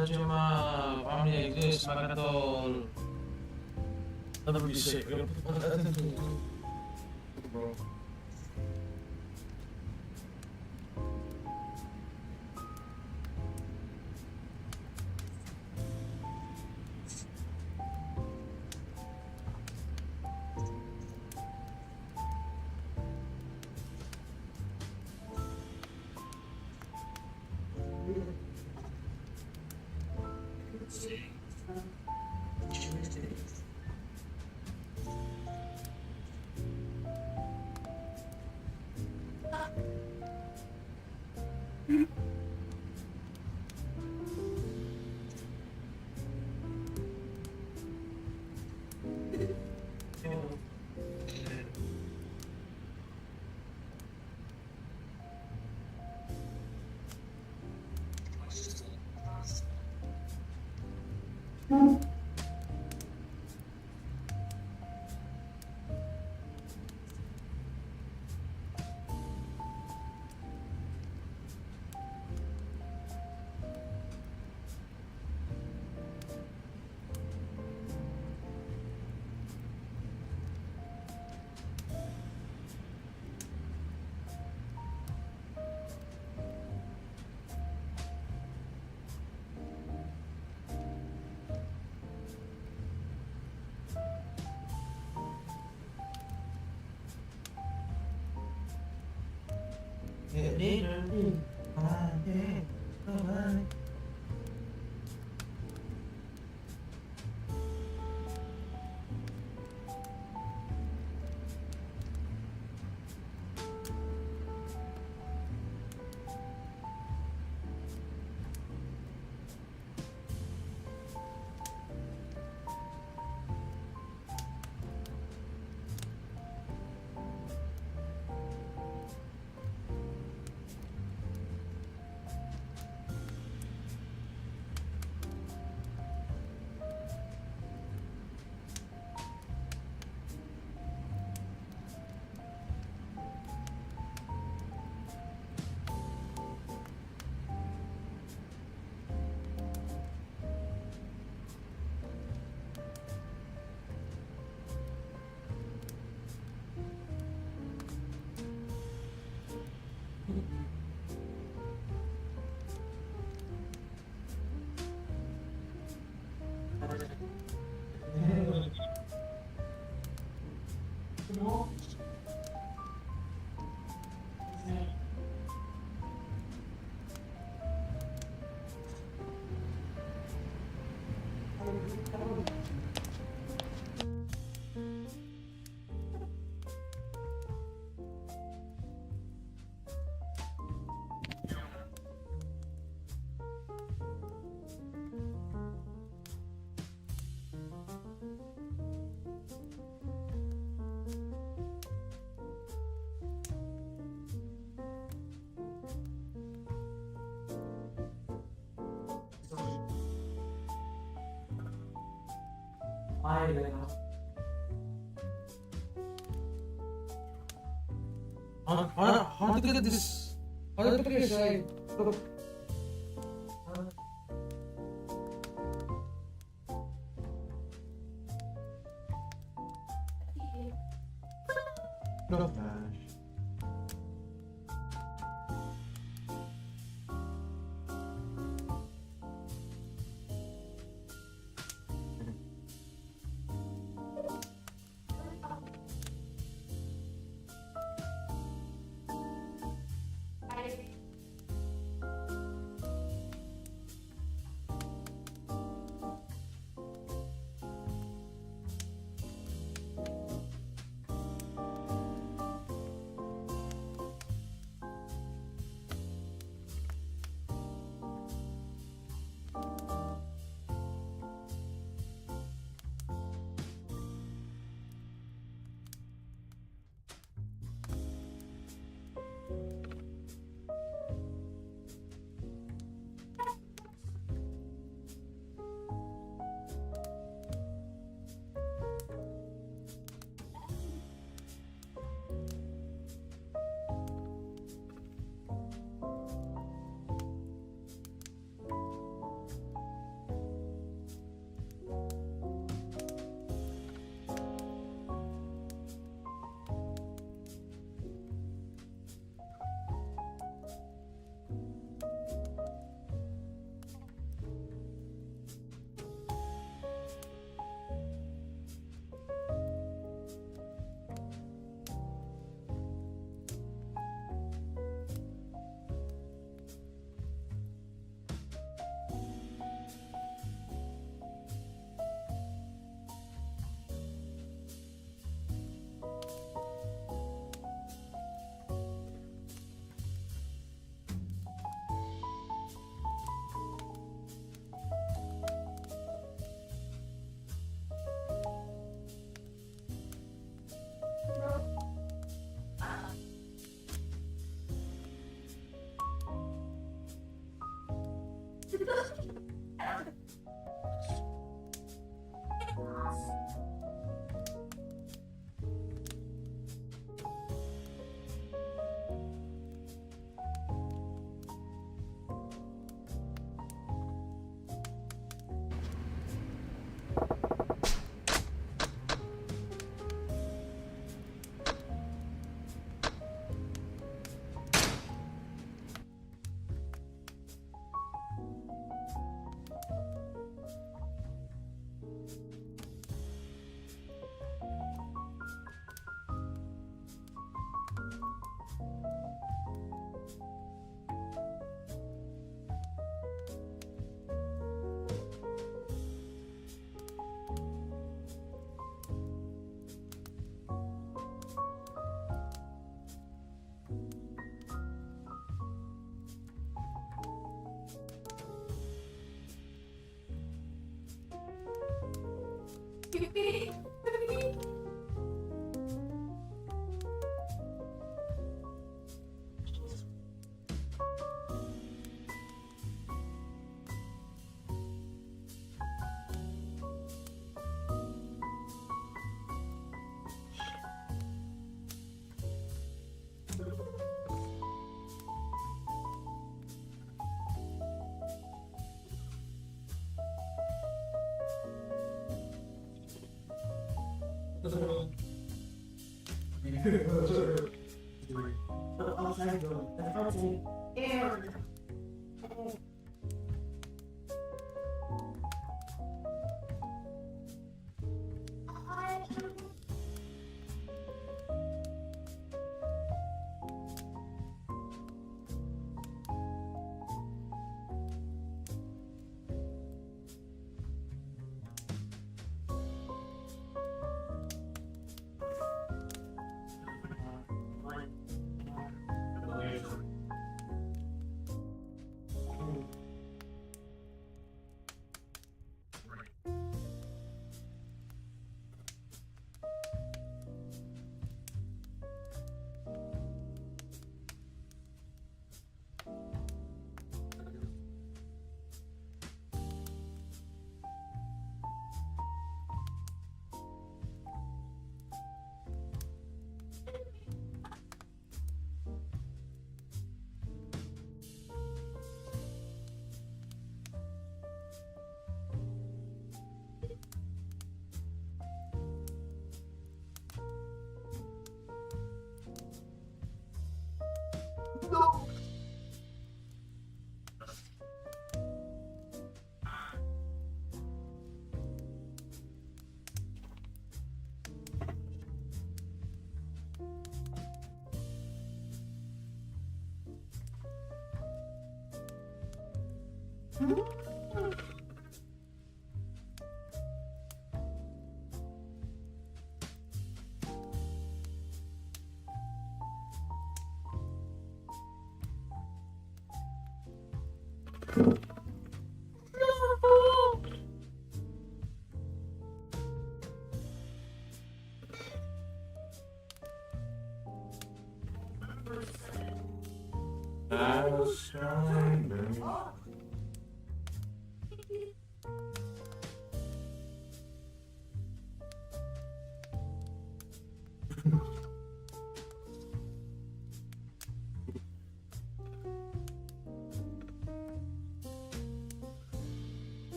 B: Tajima, family exists, Magatol. I'll never be safe. Bro. How to get this? How to get this? No.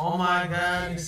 B: Oh my god.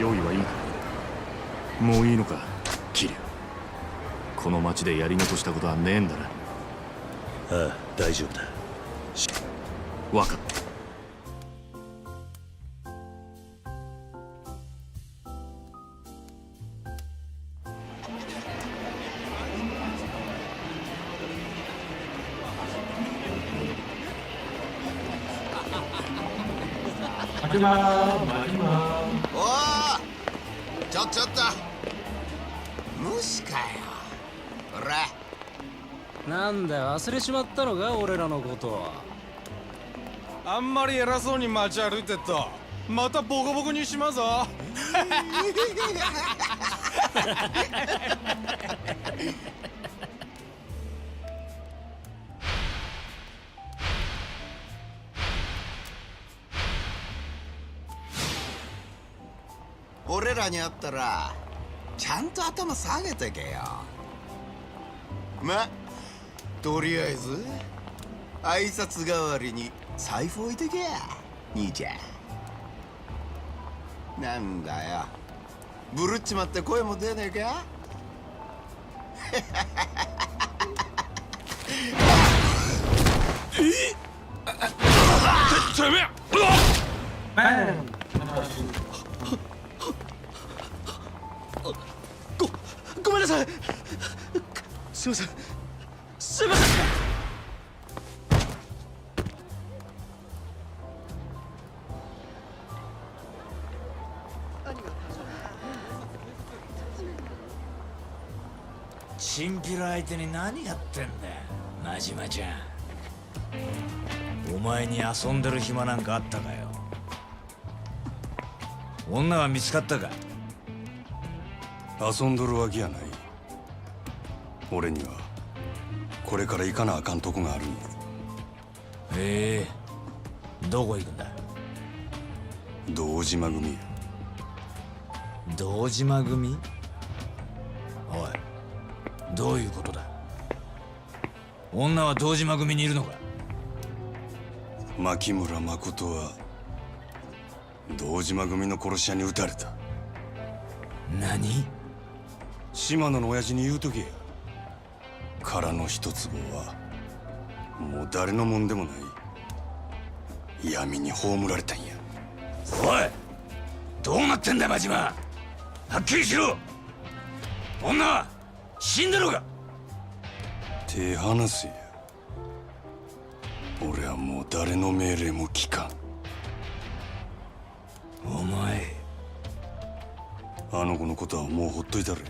J: 用意はいいか？もういいのか、キリュウ。この町でやり残したことはねえんだな。
K: ああ、大丈夫だ。
J: わかった。
B: マジマ
L: おお、ちょっと無視かよ。ほら、
M: なんだよ、忘れちまったのか、俺らのこと。
N: あんまり偉そうに街歩いてっとまたボコボコにしまうぞ。
L: 俺らに会ったらちゃんと頭下げてけよ。ま、とりあえず挨拶代わりに財布置いてけや、兄ちゃん。なんだよ、ブルっちまって声も出ねえか。
N: てめえ！ごめんなさい。すいません。すいません。
K: チンピラ相手に何やってんだよ、真島ちゃん。お前に遊んでる暇なんかあったかよ。女は見つかったか？
O: 遊んどるわけやない。俺にはこれから行かなあかんとこがあるんや。
K: へえ、どこ行くんだ？
O: 堂島組や。
K: 堂島組？おい、どういうことだ？女は堂島組にいるのか？
O: 牧村誠は堂島組の殺し屋に撃たれた。
K: 何？
O: 島野の親父に言うとけや。殻の一坪はもう誰のもんでもない。闇に葬られたんや。
K: おい、どうなってんだ真島。はっきりしろ。女は死んでるか？
O: 手離せや。俺はもう誰の命令も聞かん。
K: お前、
O: あの子のことはもうほっといたれ。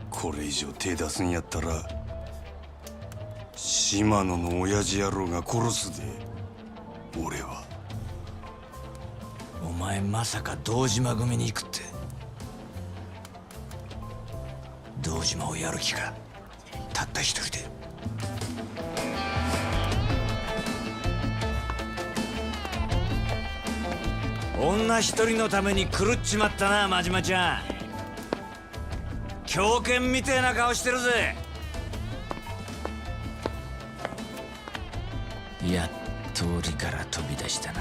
O: これ以上手出すんやったら島野の親父野郎が殺すで。俺は。
K: お前まさか堂島組に行くって？堂島をやる気か？たった一人で。女一人のために狂っちまったな、真島ちゃん。狂犬みてえな顔してるぜ。やっと檻から飛び出したな。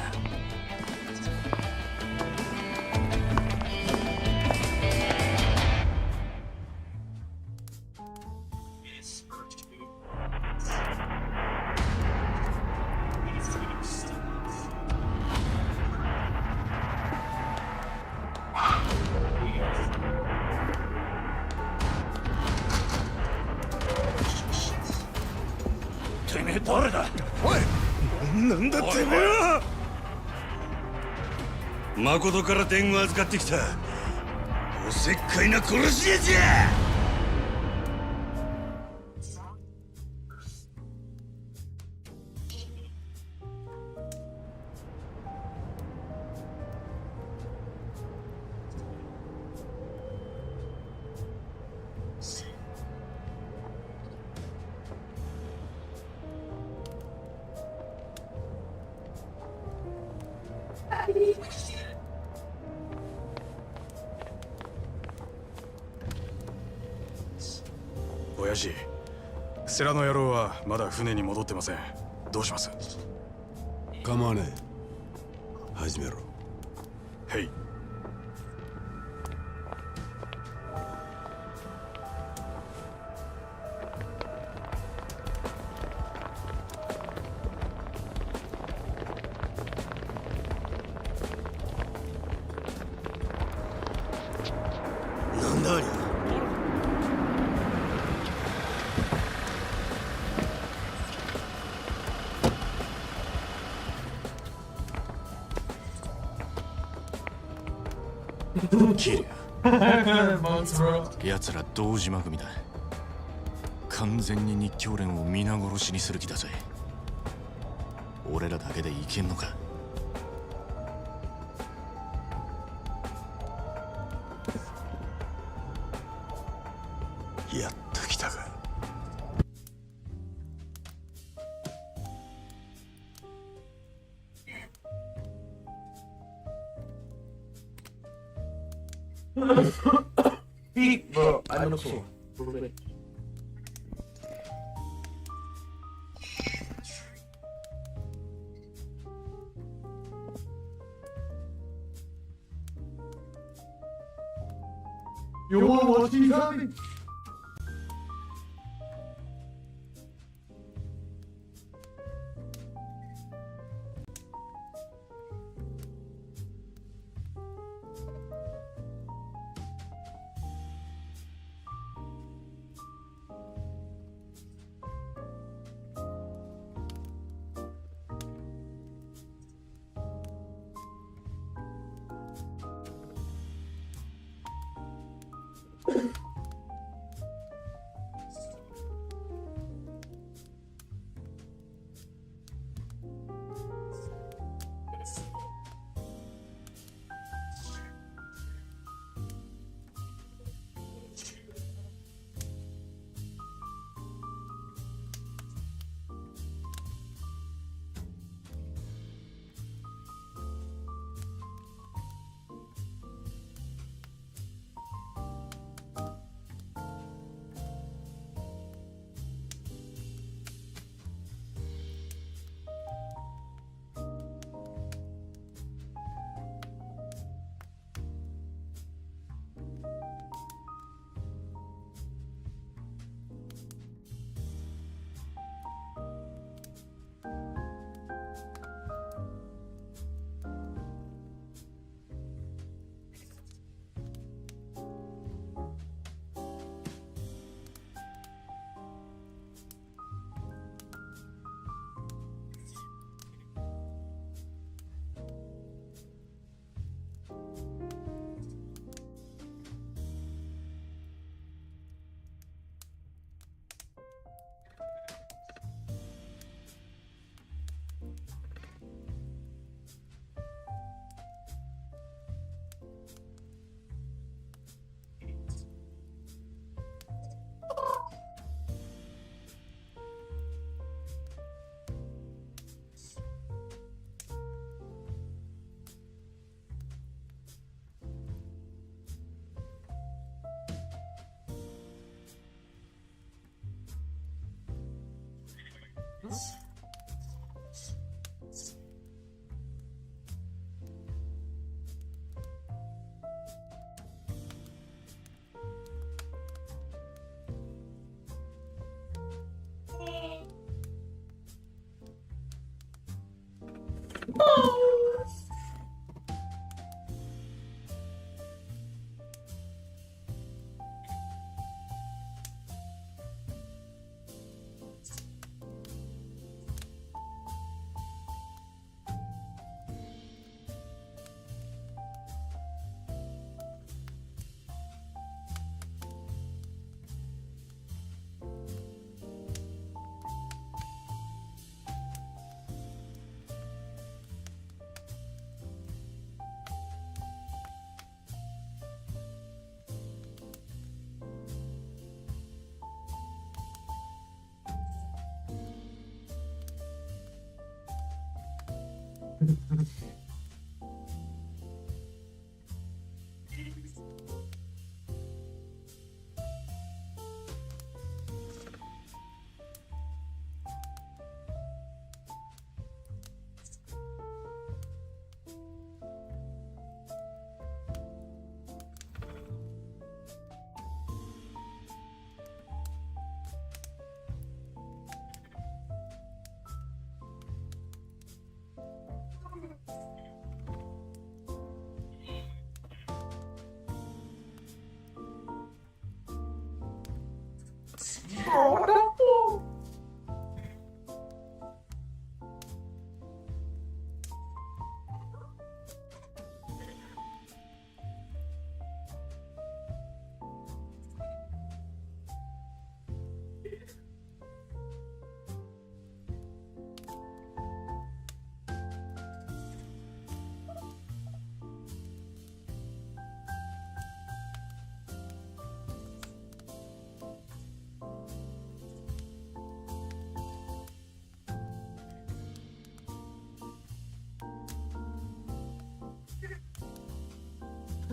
O: てめえ誰だ？おい！なんだてめえは！誠から伝言預かってきたおせっかいな殺し屋じゃ！
N: 親父、世良の野郎はまだ船に戻ってません。どうします？
U: 構わねえ。始めろ。
N: へい。
K: だありゃ。キリュ奴ら堂島組だ。完全に日教連を皆殺しにする気だぜ。俺らだけでいけんのか。
O: やっと来たか。
B: Bro, I know cool.
I: You wanna watch these happy?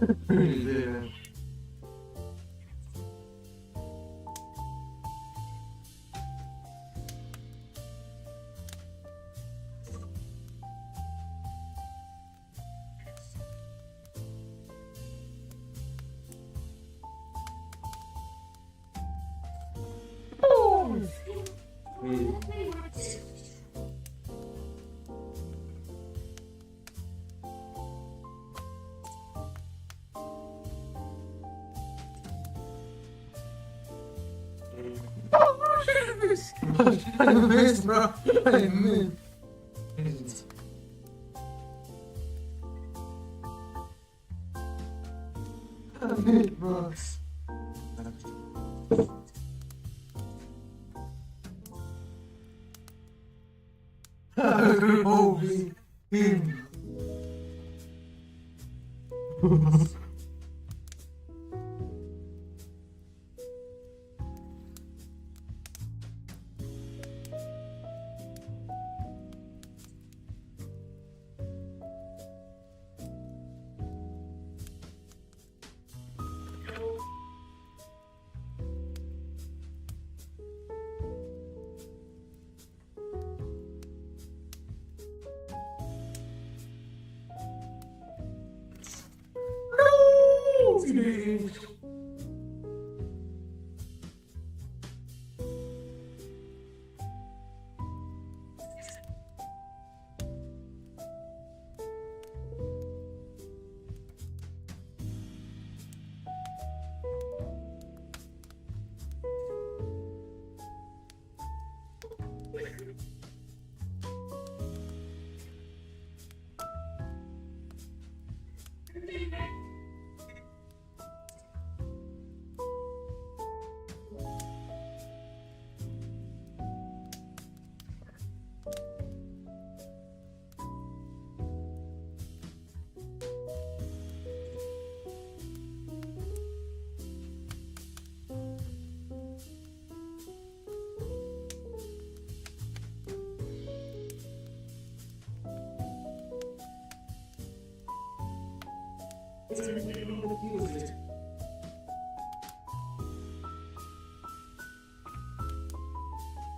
I: Yeah. I missed, bro. I missed. I missed, bro. Holy him.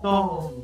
I: No.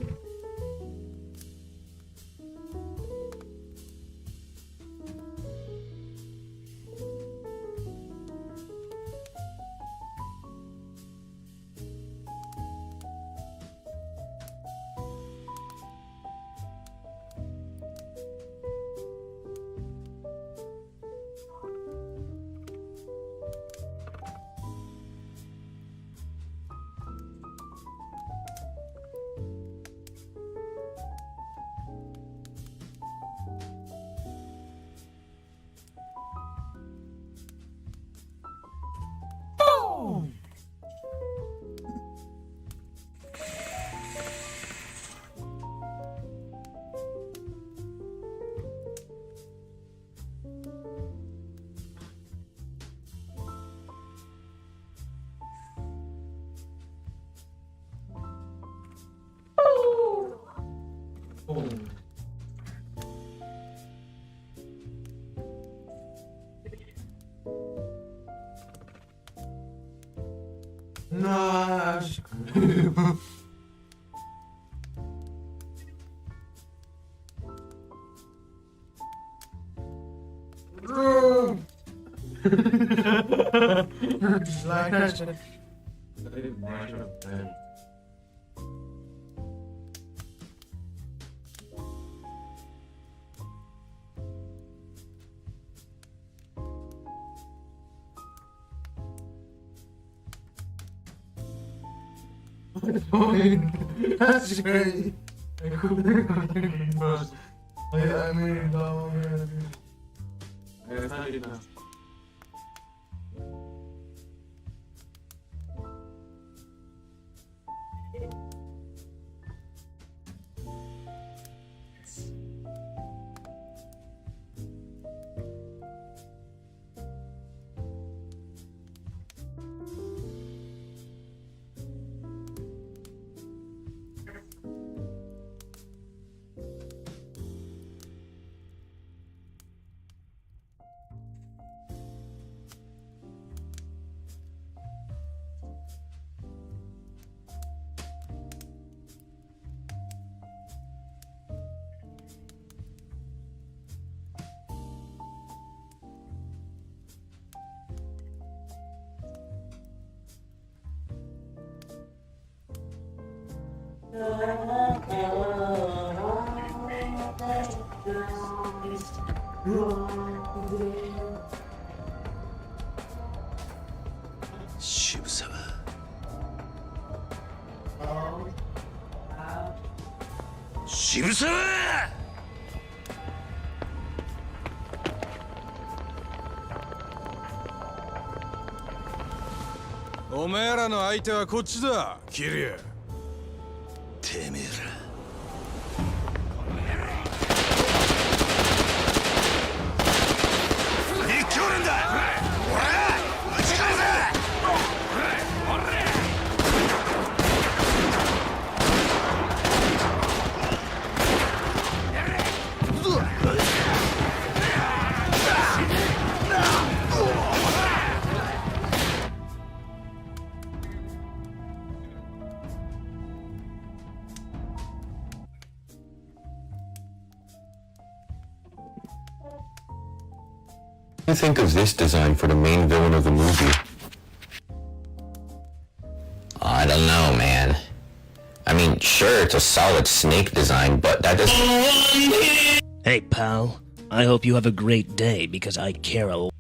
I: No. Like that shit. That's great. I couldn't first. I mean, I started it now.
L: 渋沢。渋沢！
N: お前らの相手はこっちだ、キリア。
L: てめえら。立教連だ！おら！撃ち返せ！What
P: do you think of this design for the main villain of the movie? I don't know, man. I mean, sure, it's a solid snake design, but that doesn't...
R: Hey, pal. I hope you have a great day, because I care a lot.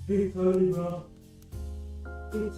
B: It's Oliver. It's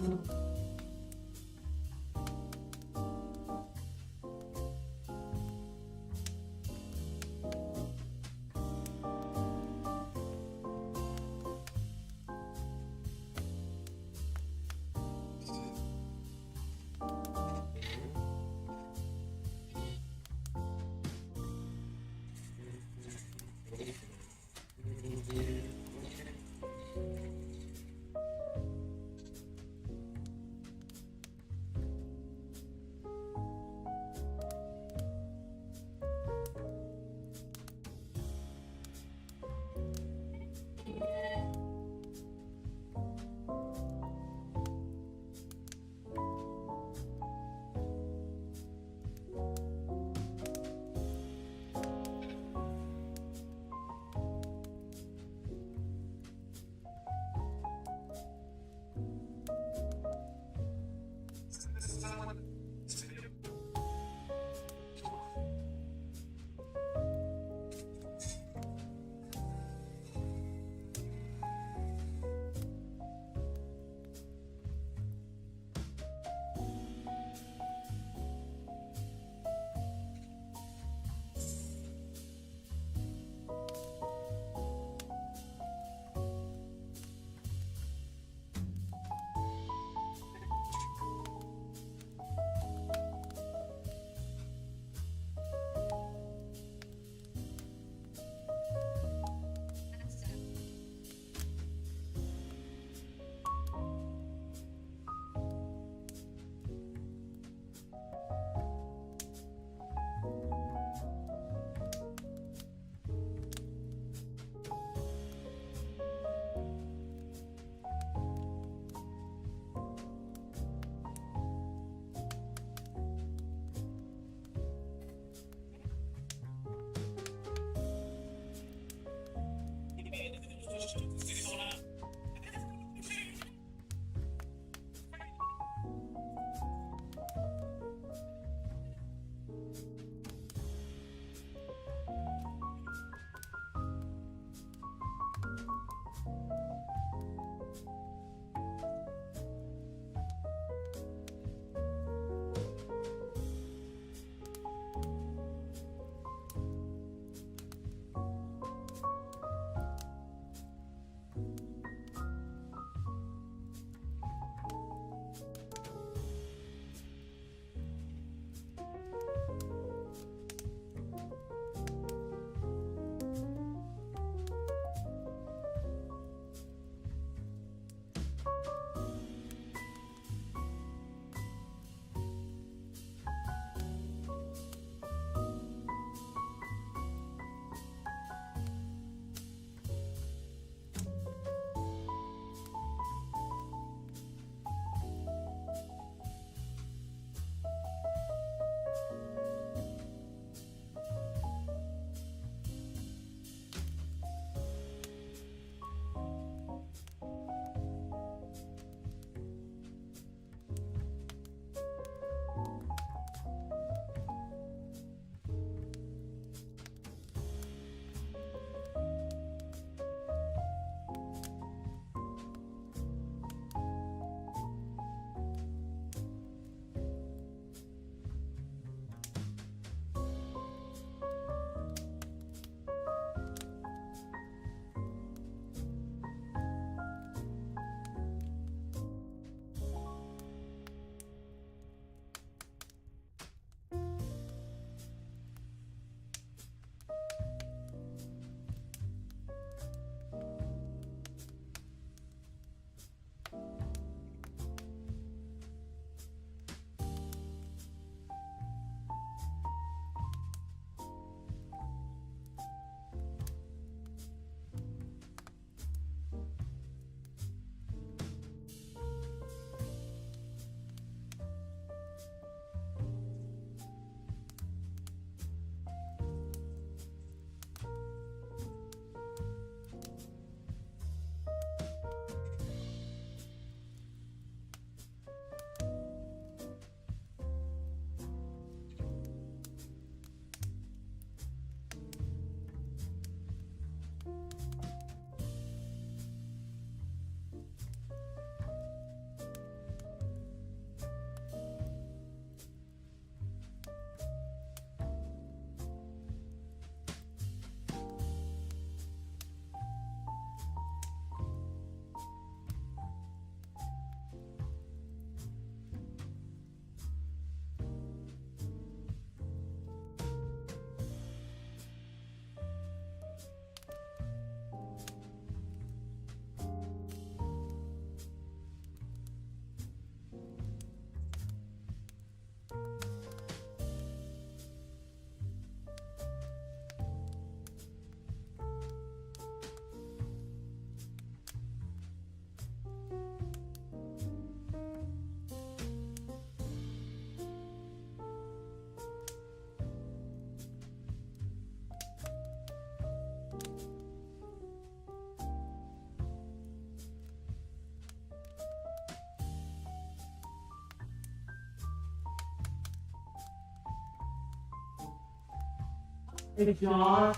I: Hey, John.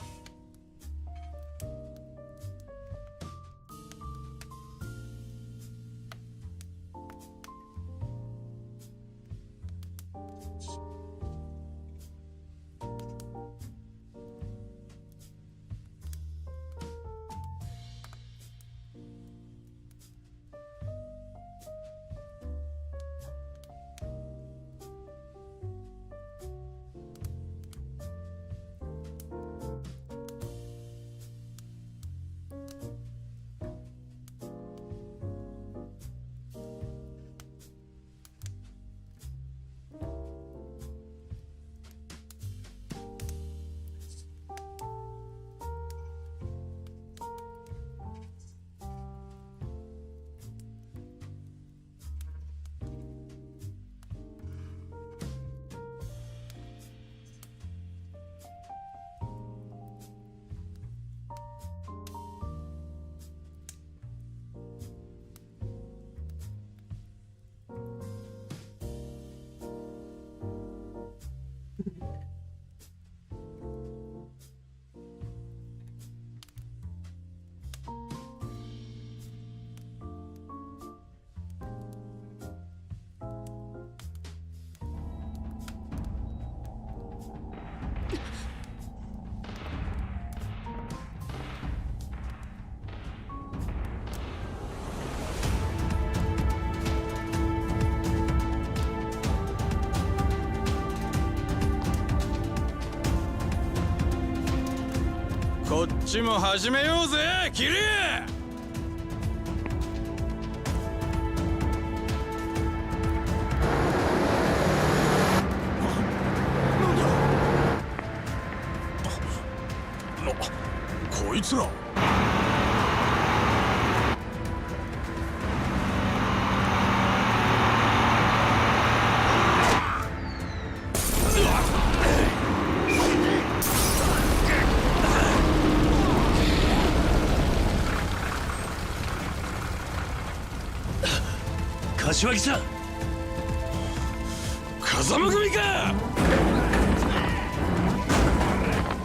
N: こっちも始めようぜ、キリ！こいつら。
R: 柏木さん、
N: 風間組か。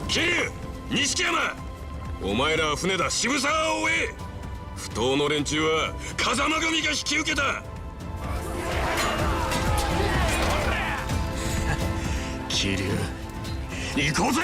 N: 桐生、錦山、お前らは船だ、渋沢を追え。不当の連中は風間組が引き受けた。
R: 桐生、行こうぜ。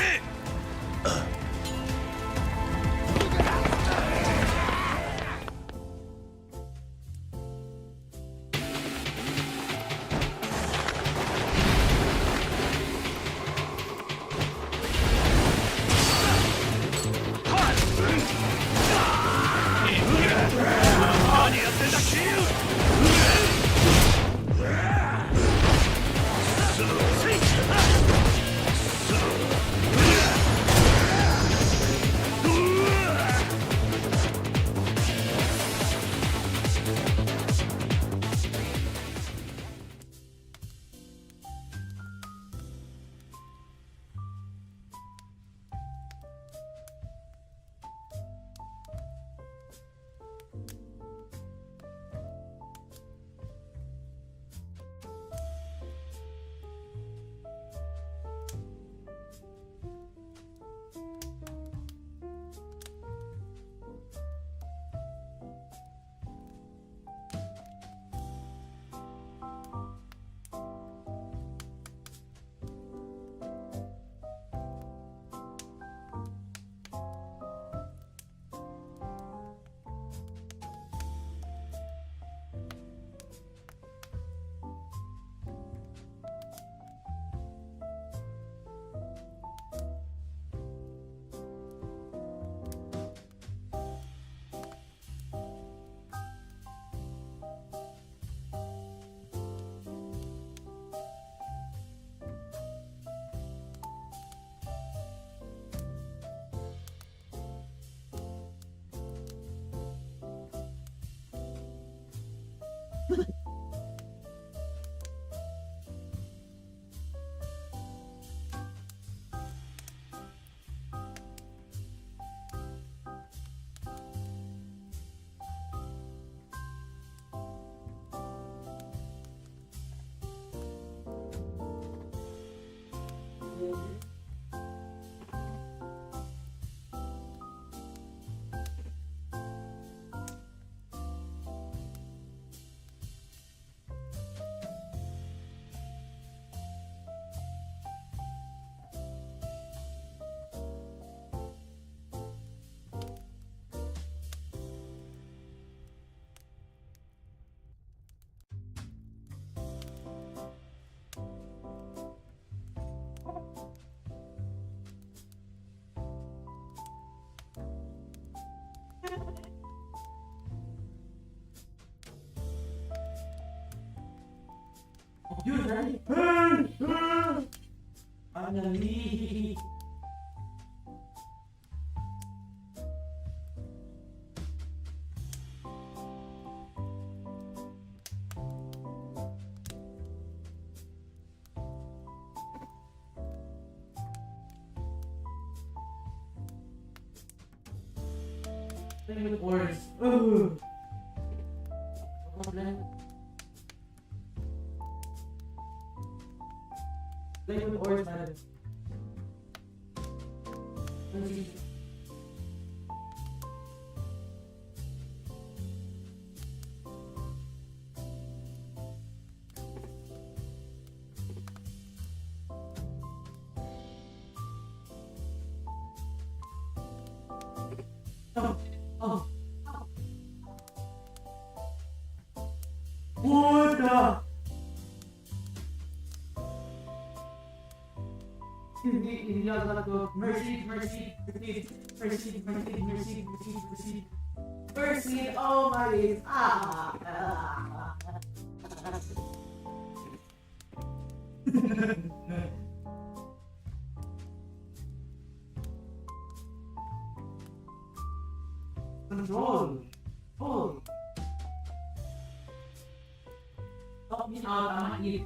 B: You ready? Finally. Playing with oars. Ugh. Playing with oars, man. Oh. What the? Mercy, mercy, mercy, mercy, mercy, mercy, mercy, mercy, oh my days. Control. Hold. Stop me out, I'm not eat.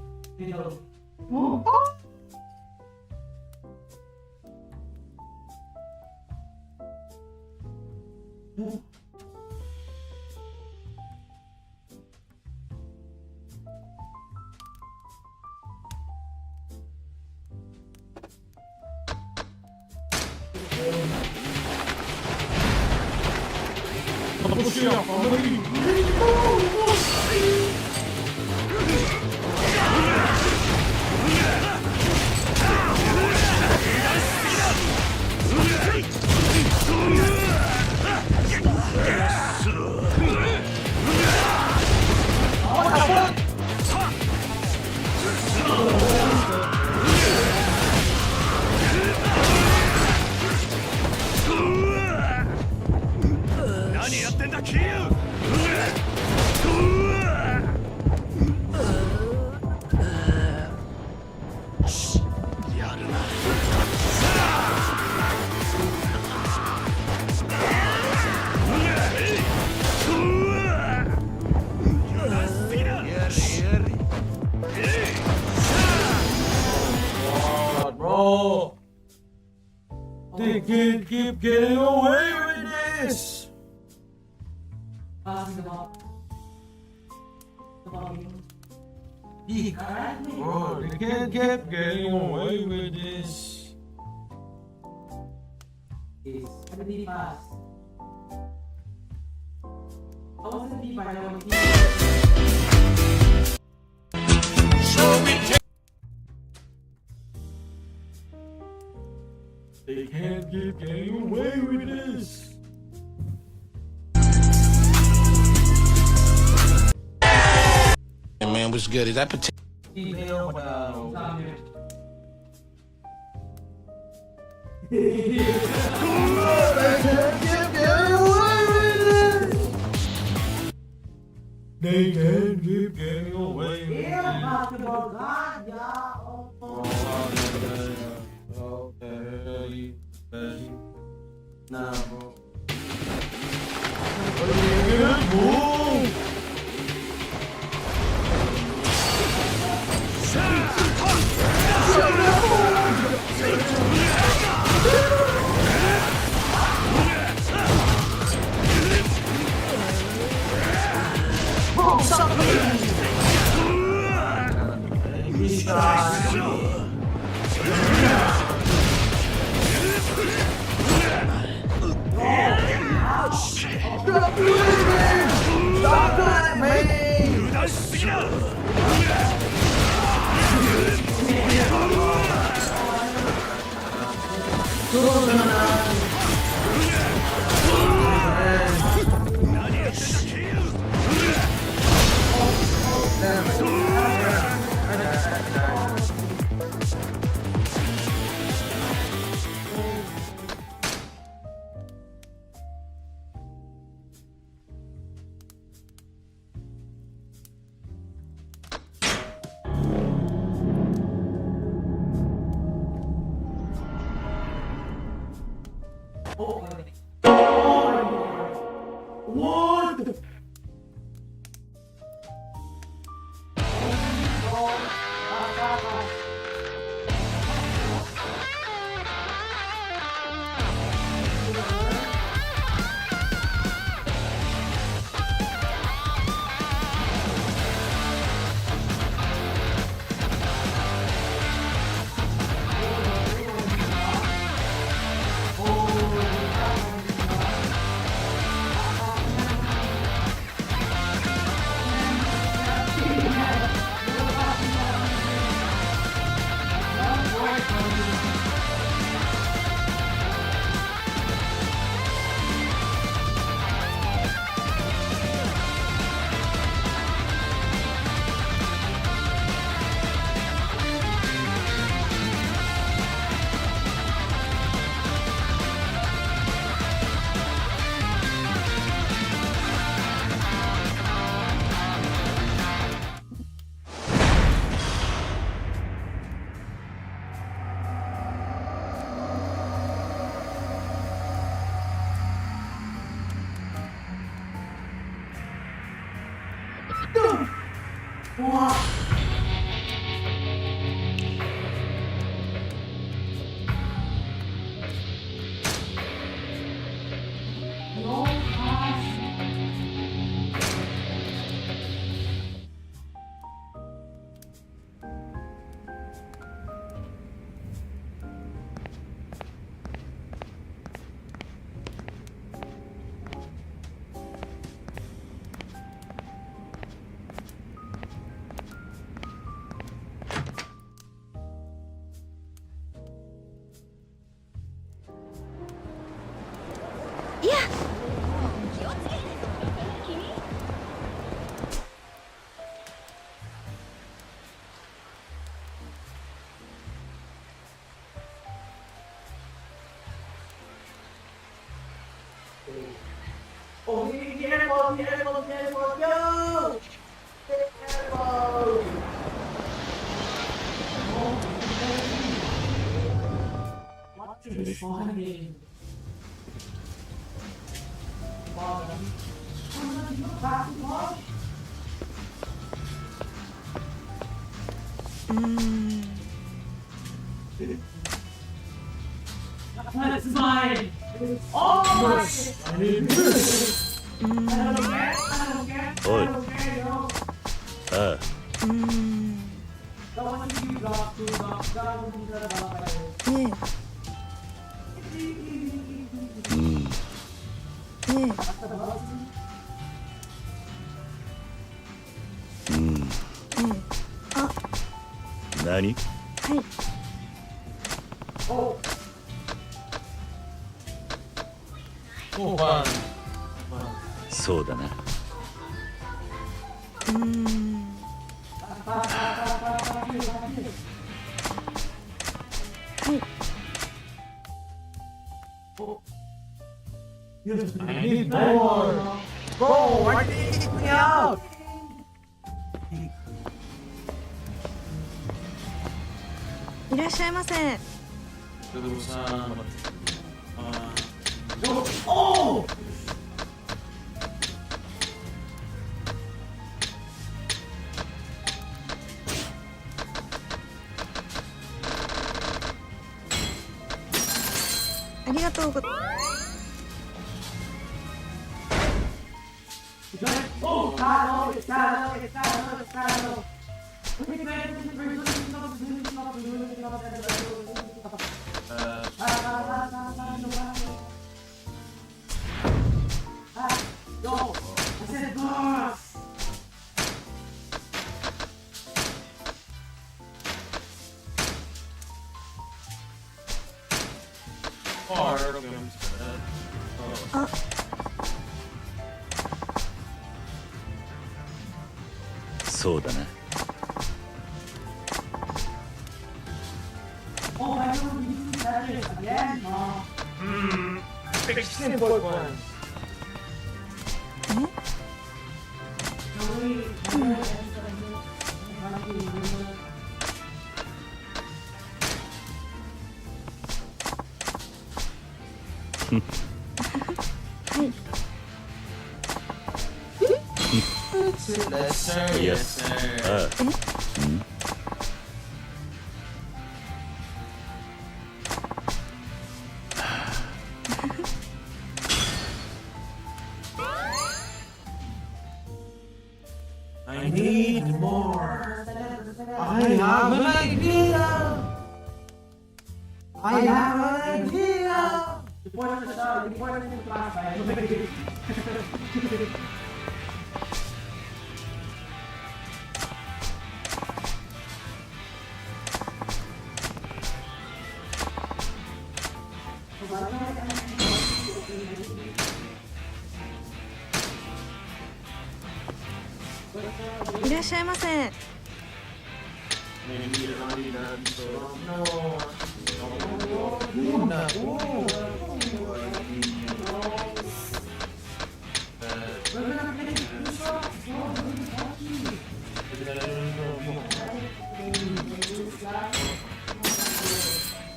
B: Bro, they can't keep getting away with this. Bro, they can't keep getting away with this. It's gonna be fast. I want to be by now. They can't keep getting away with this.
L: Hey man, what's good? Is that potato?
B: They can't keep getting away with it. Okay. Nah, bro.
H: いや。
B: Oh, careful, careful, careful, go! Careful! What is funny? That's mine! Oh my!
J: Oi. Ah. Nani? そうだな。
B: I need more! Bro, why did you kick me out?
H: いらっしゃいませ。
B: Oh!
H: ありがとうございます。
B: Oh, Carlo, it's Carlo, it's Carlo, it's Carlo. No, I said boss. Oh,
J: そうだな。
B: Oh, I don't need to tell it again, Mom. Simple one.
J: Yes.
B: I need more. I have an idea. I have an idea.
H: いらっしゃいませ。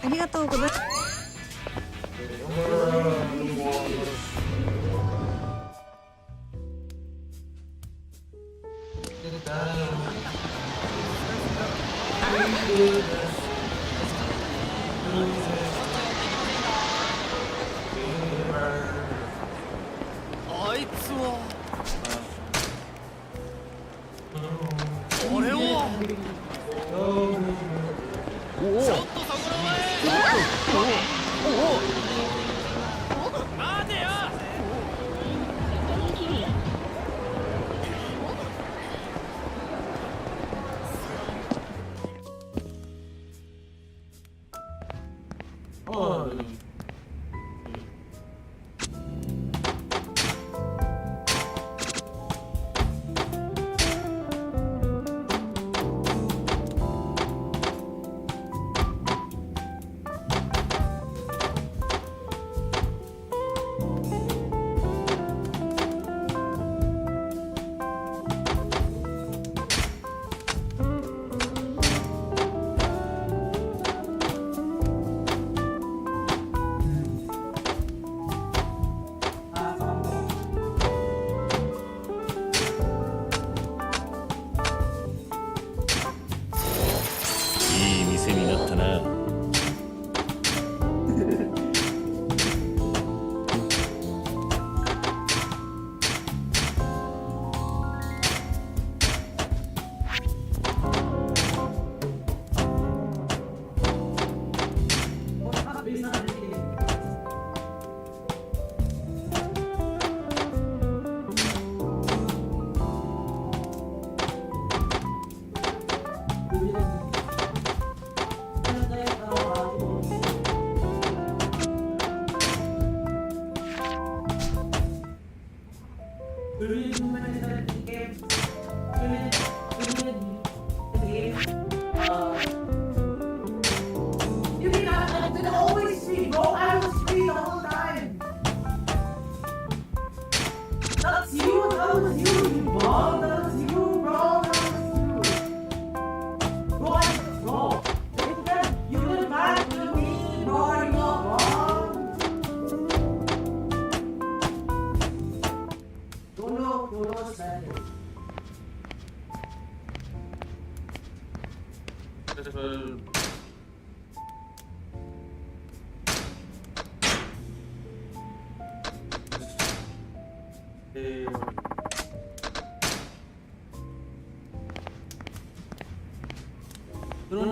H: ありがとうございます。
B: あいつは俺はちょっとそこの前待てよ
R: いい店になったな。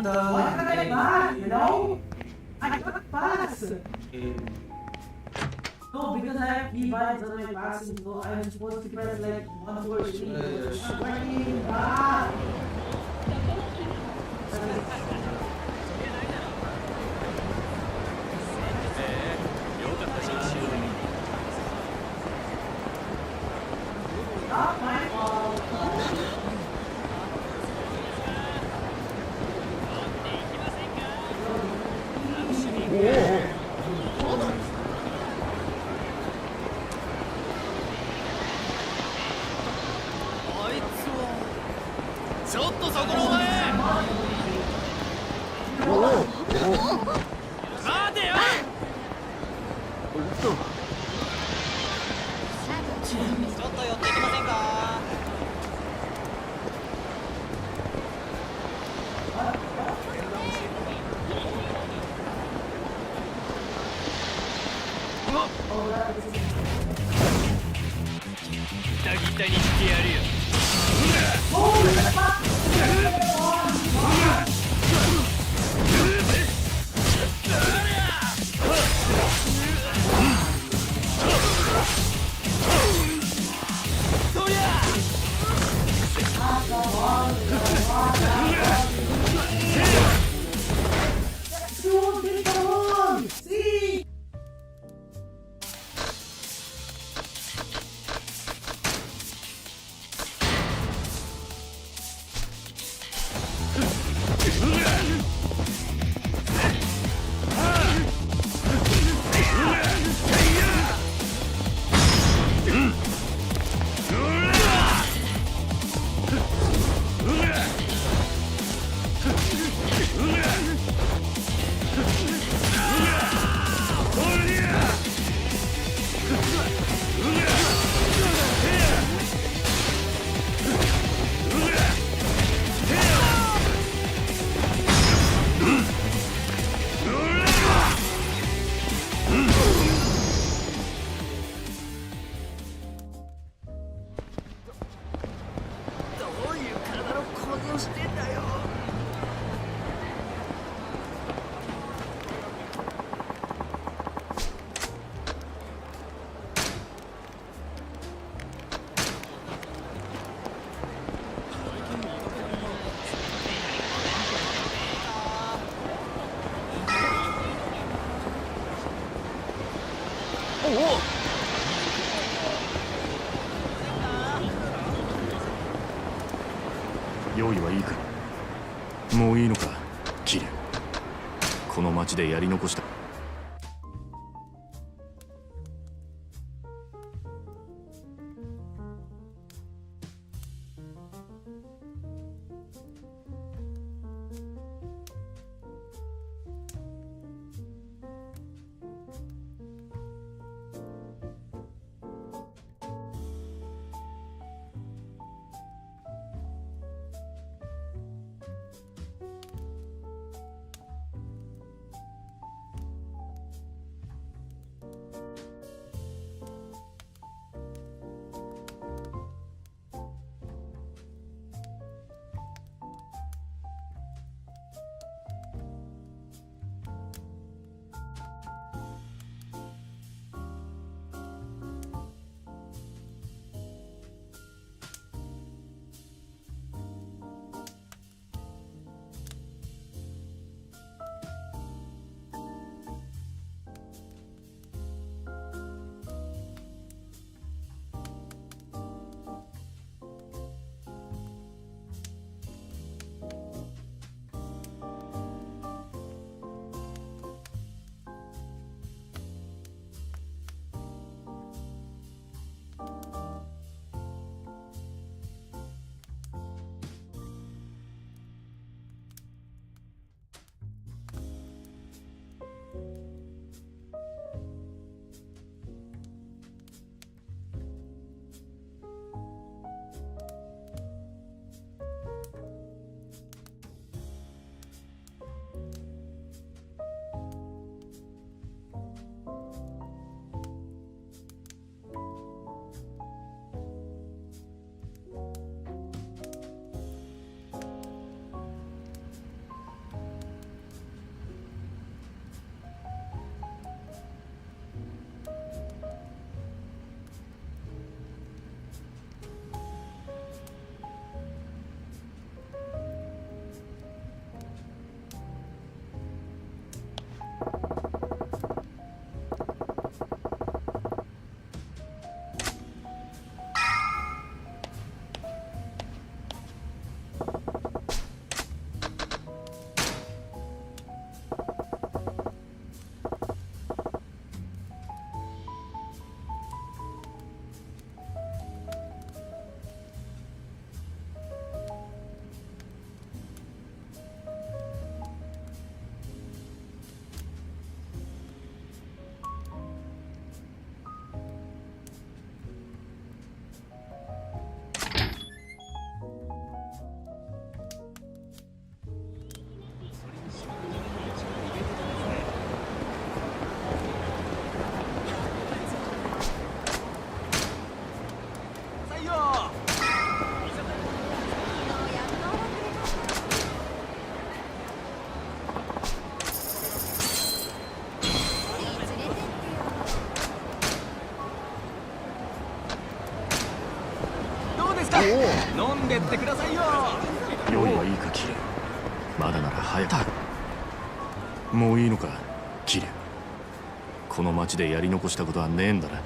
B: Why can't I buy, you know? I got pass. No, because I have keybind on my passing, so I'm supposed to press like 1, 2, or 3. I'm working back. Not my fault.
J: Oh! 用意はいいか。もういいのか、キリュウ。この町でやり残した。
M: 飲んでってくださいよ。
J: 用意はいいかキリュウ。まだなら早く。もういいのかキリュウ。この町でやり残したことはねえんだな。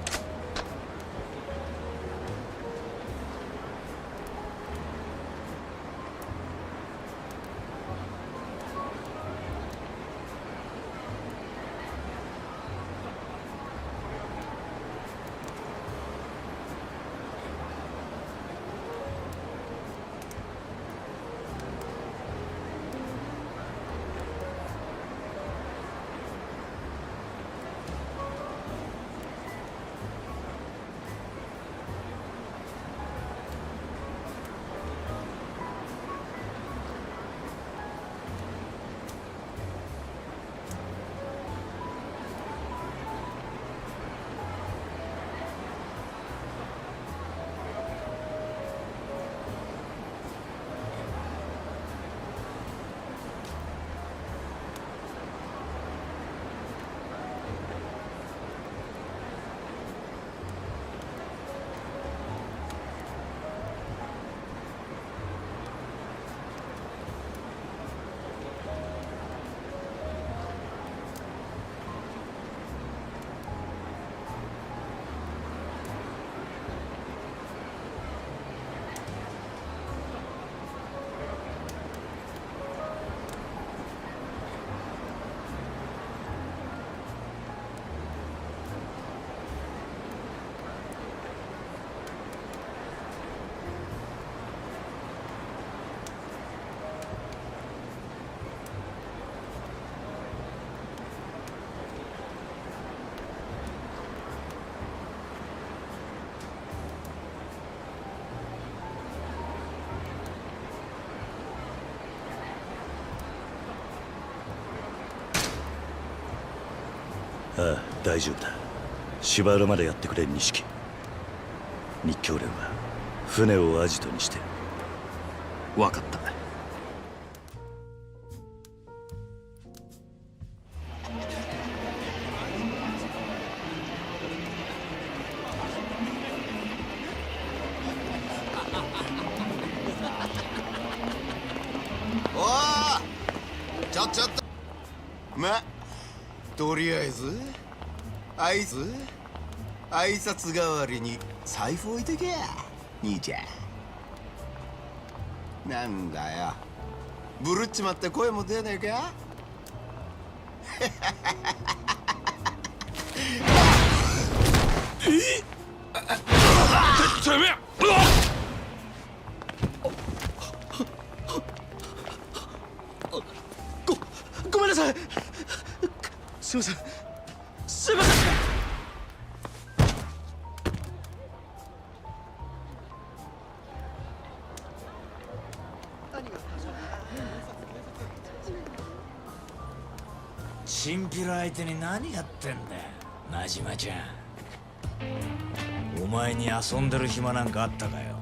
D: ああ、大丈夫だ。芝浦までやってくれ、錦。日教連は船をアジトにしてる。
J: 分かった。
L: おお、ちょっとま、とりあえず挨拶代わりに財布置いてけや、兄ちゃん。なんだよ、ブルっちまって声も出ねえか。
N: てめえ！
D: ごめんなさい。すいません。すいません。
M: チンピラ相手に何やってんだよ、真島ちゃん。お前に遊んでる暇なんかあったかよ。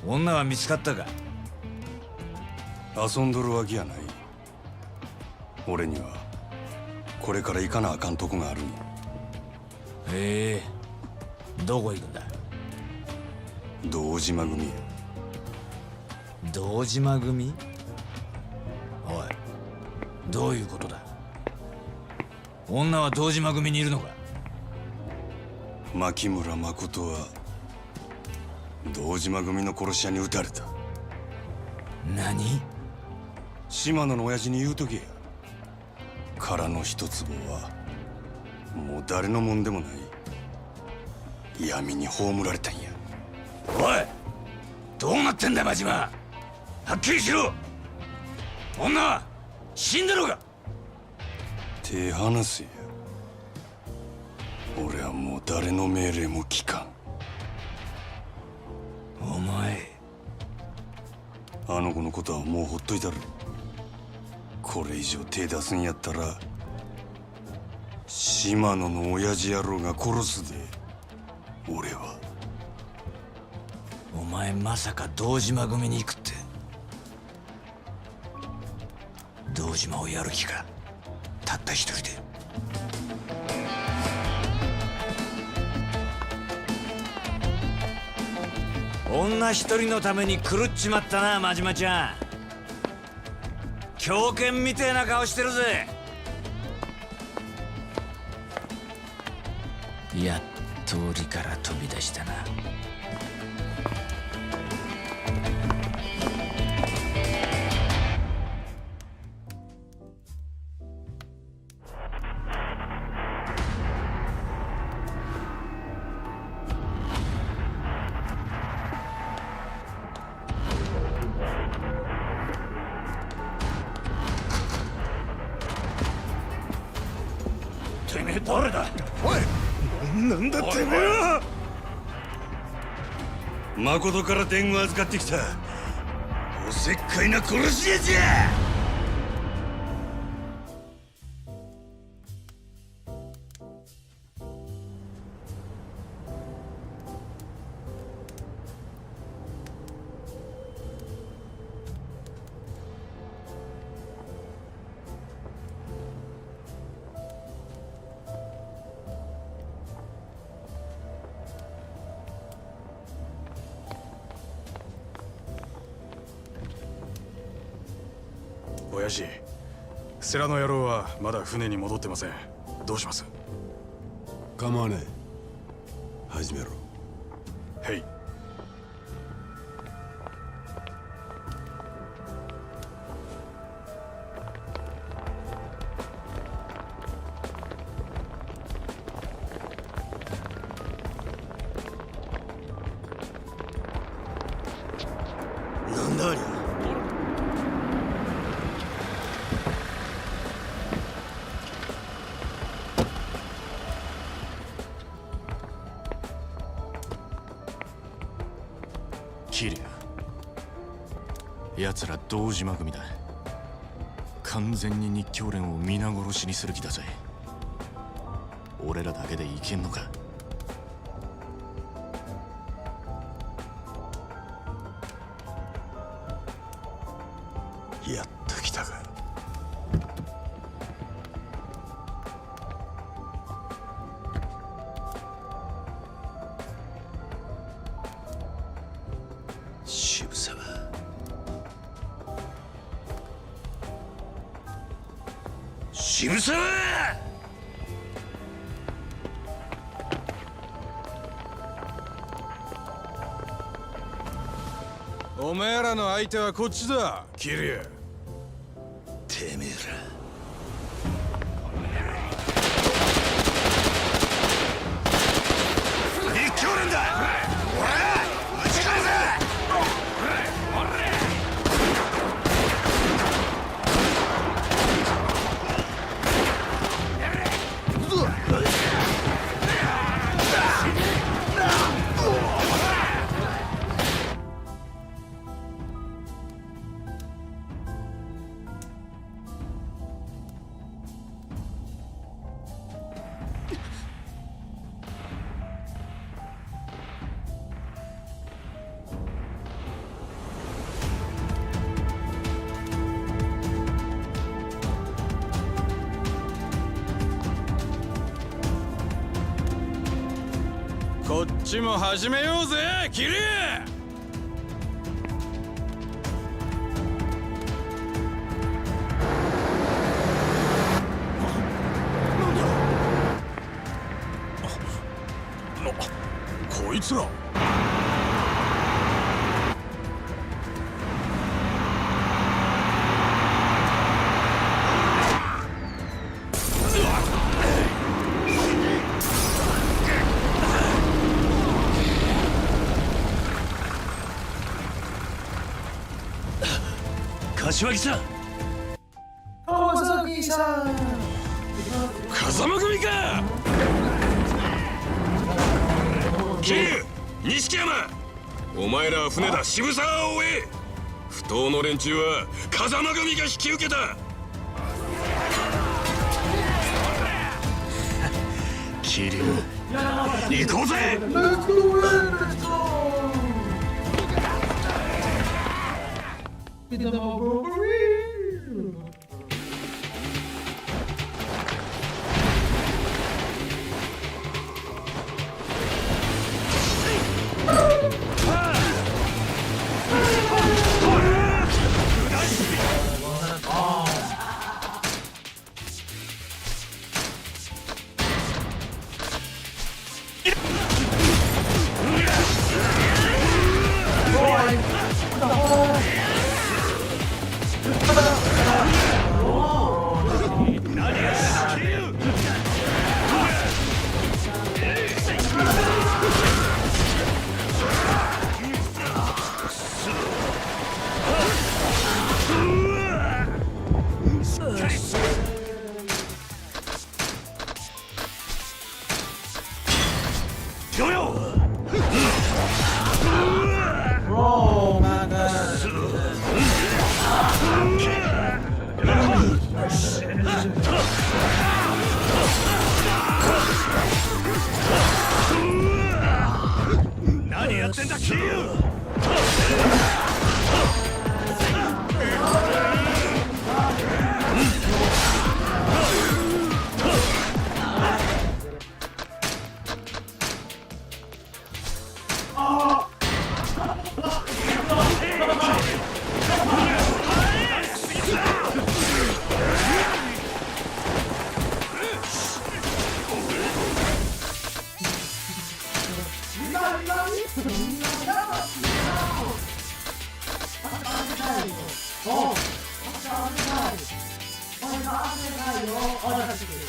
M: 女は見つかったか？
O: 遊んどるわけやない。俺にはこれから行かなあかんとこがあるんや。
M: へえ、どこ行くんだ？
O: 堂島組や。
M: 堂島組？おい、どういうことだ？女は堂島組にいるのか？
O: 牧村誠は堂島組の殺し屋に撃たれた。
M: 何？
O: 島野の親父に言うとけや。殻の一坪はもう誰のもんでもない。闇に葬られたんや。
M: おい、どうなってんだよ真島。はっきりしろ。女は死んでるか？
O: 手離せや。俺はもう誰の命令も聞かん。
M: お前、
O: あの子のことはもうほっといたる。これ以上手出すんやったら島野の親父野郎が殺すで。俺は。
M: お前まさか堂島組に行くって？堂島をやる気か？たった一人で。女一人のために狂っちまったな、真島ちゃん。狂犬みてえな顔してるぜ。やっと檻から飛び出したな。
D: てめえ誰だ。
O: おい、
D: なんだてめえは。誠から伝言預かってきたおせっかいな殺し屋じゃ。
O: 親父、世良の野郎はまだ船に戻ってません。どうします？
S: 構わねえ。始めろ。
O: はい。
S: なんだありゃ。
J: キリュウ、奴ら堂島組だ。完全に日教連を皆殺しにする気だぜ。俺らだけでいけんのか？
S: やっと来たか。
D: 渋沢。渋沢。
O: お前らの相手はこっちだ、キリュウ。
D: てめえら。日教連だ。おら、撃ち返せ。
O: こっちも始めようぜ、キリュウ。こいつら。
D: 柏木さん。
I: 川崎さん。
N: 風間組か。キリュウ、錦山、お前らは船だ。渋沢を追え。不当の連中は風間組が引き受けた。
J: キリュウ、行こうぜ。
B: 먼저 앞에 가요. 어려지게.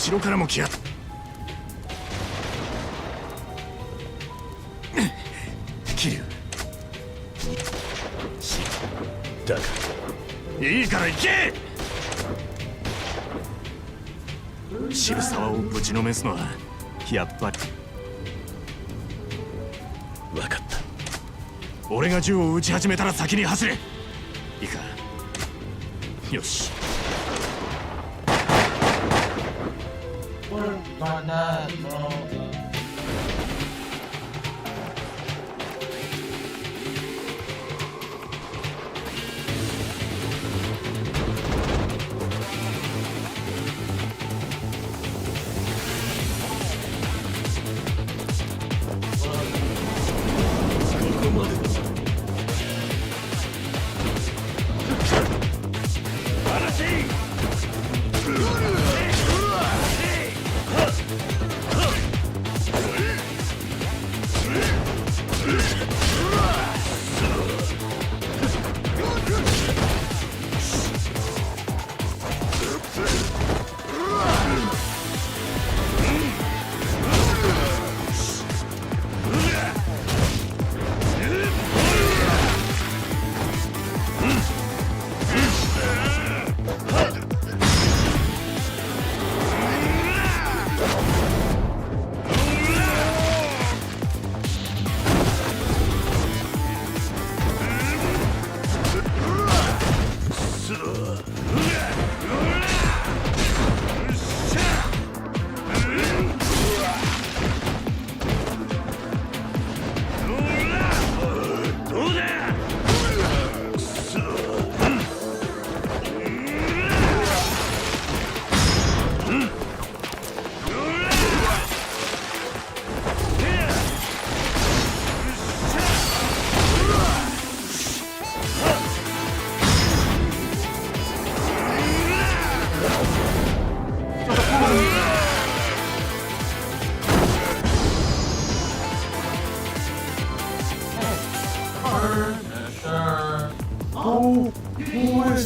J: 後ろからも来や桐生だがいいから行け。渋沢をぶちのめすのはやっぱり分かった。俺が銃を撃ち始めたら先に走れ。いいか。よし。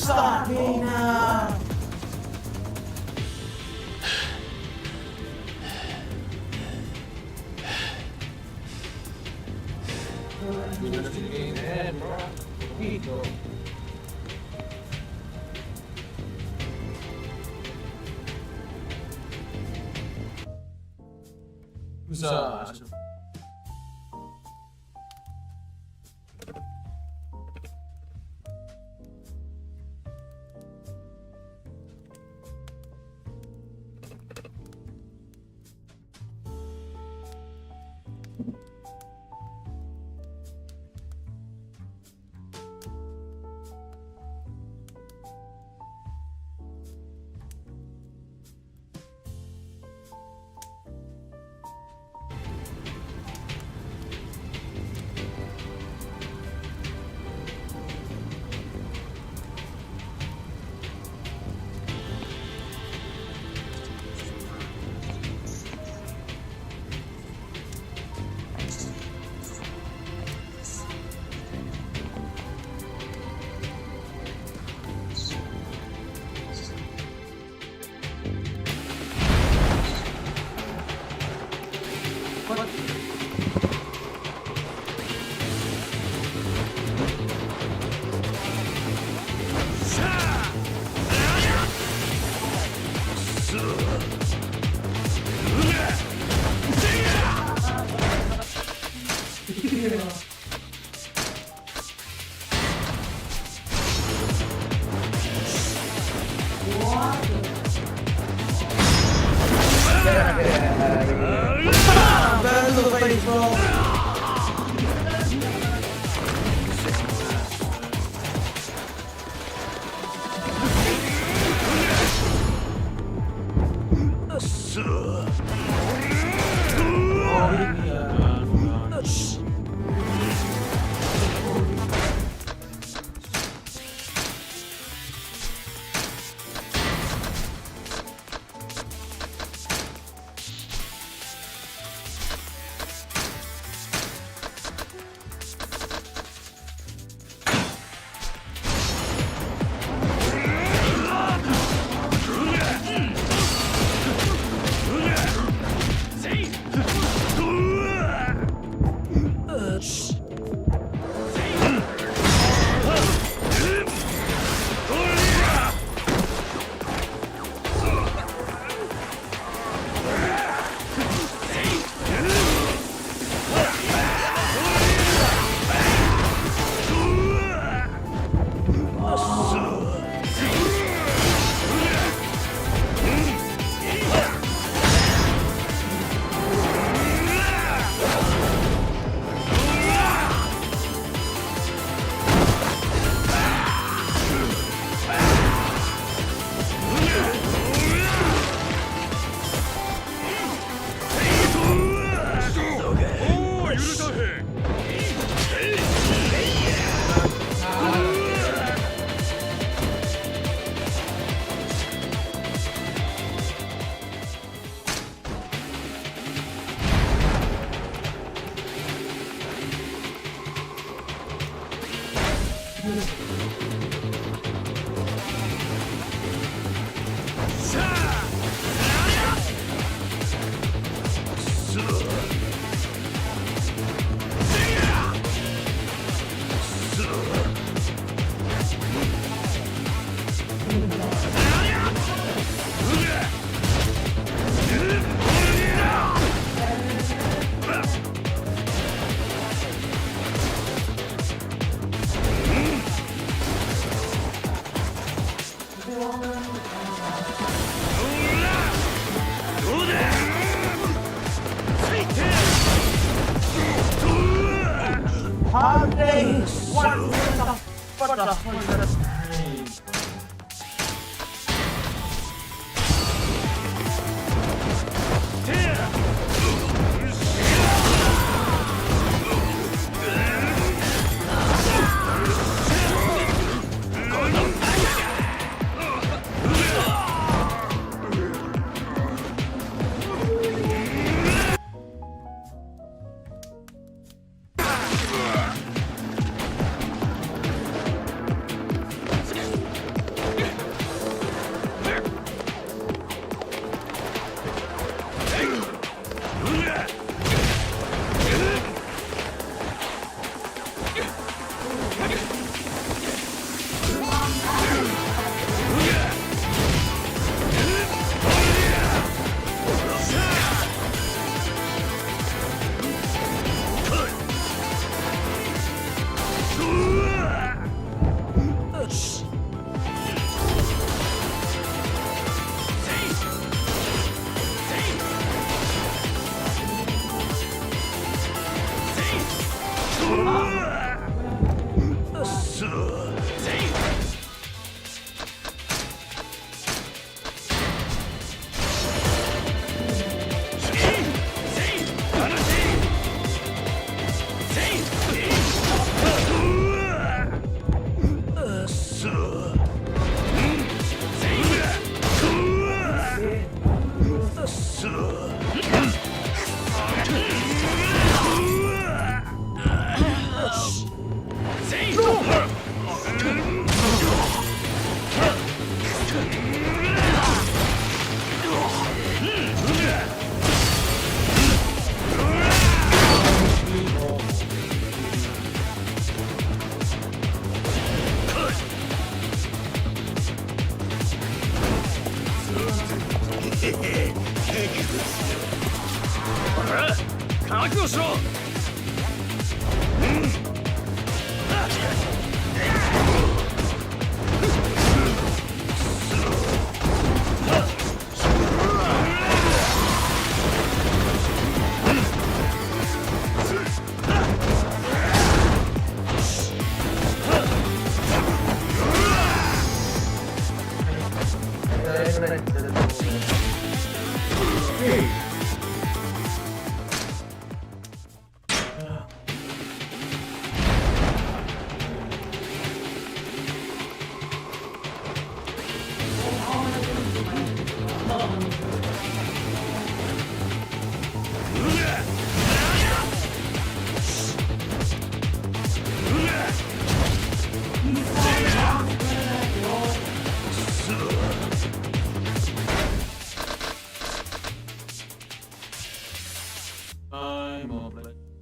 B: Fucking hell.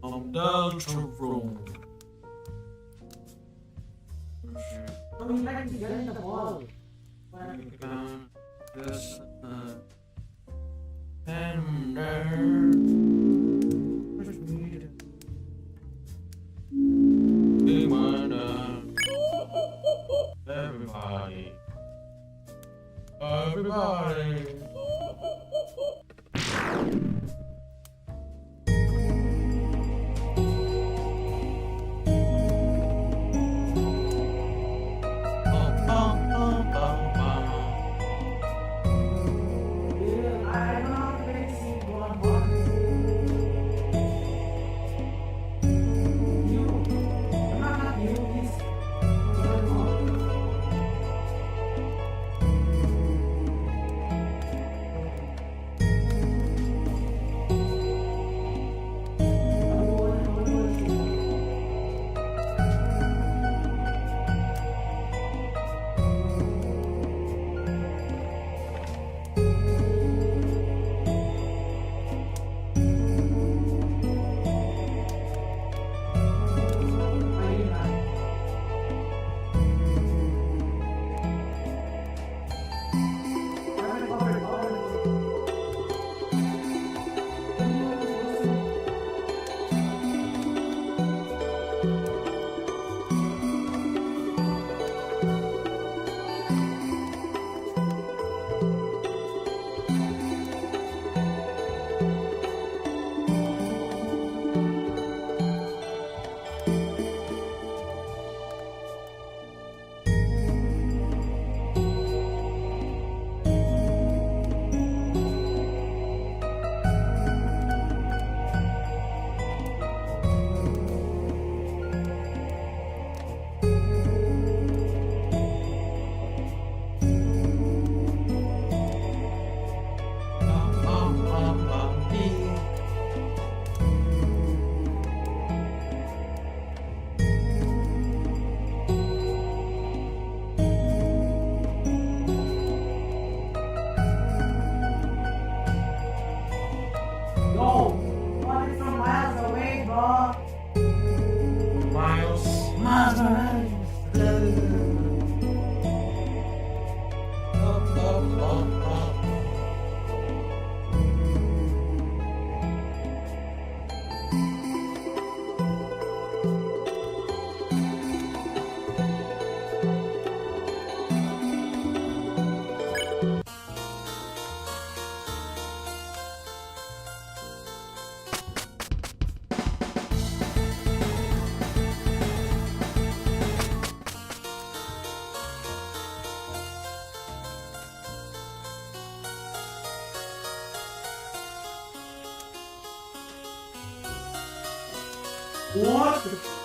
I: I'm on Deltarune. This and everybody.
B: What?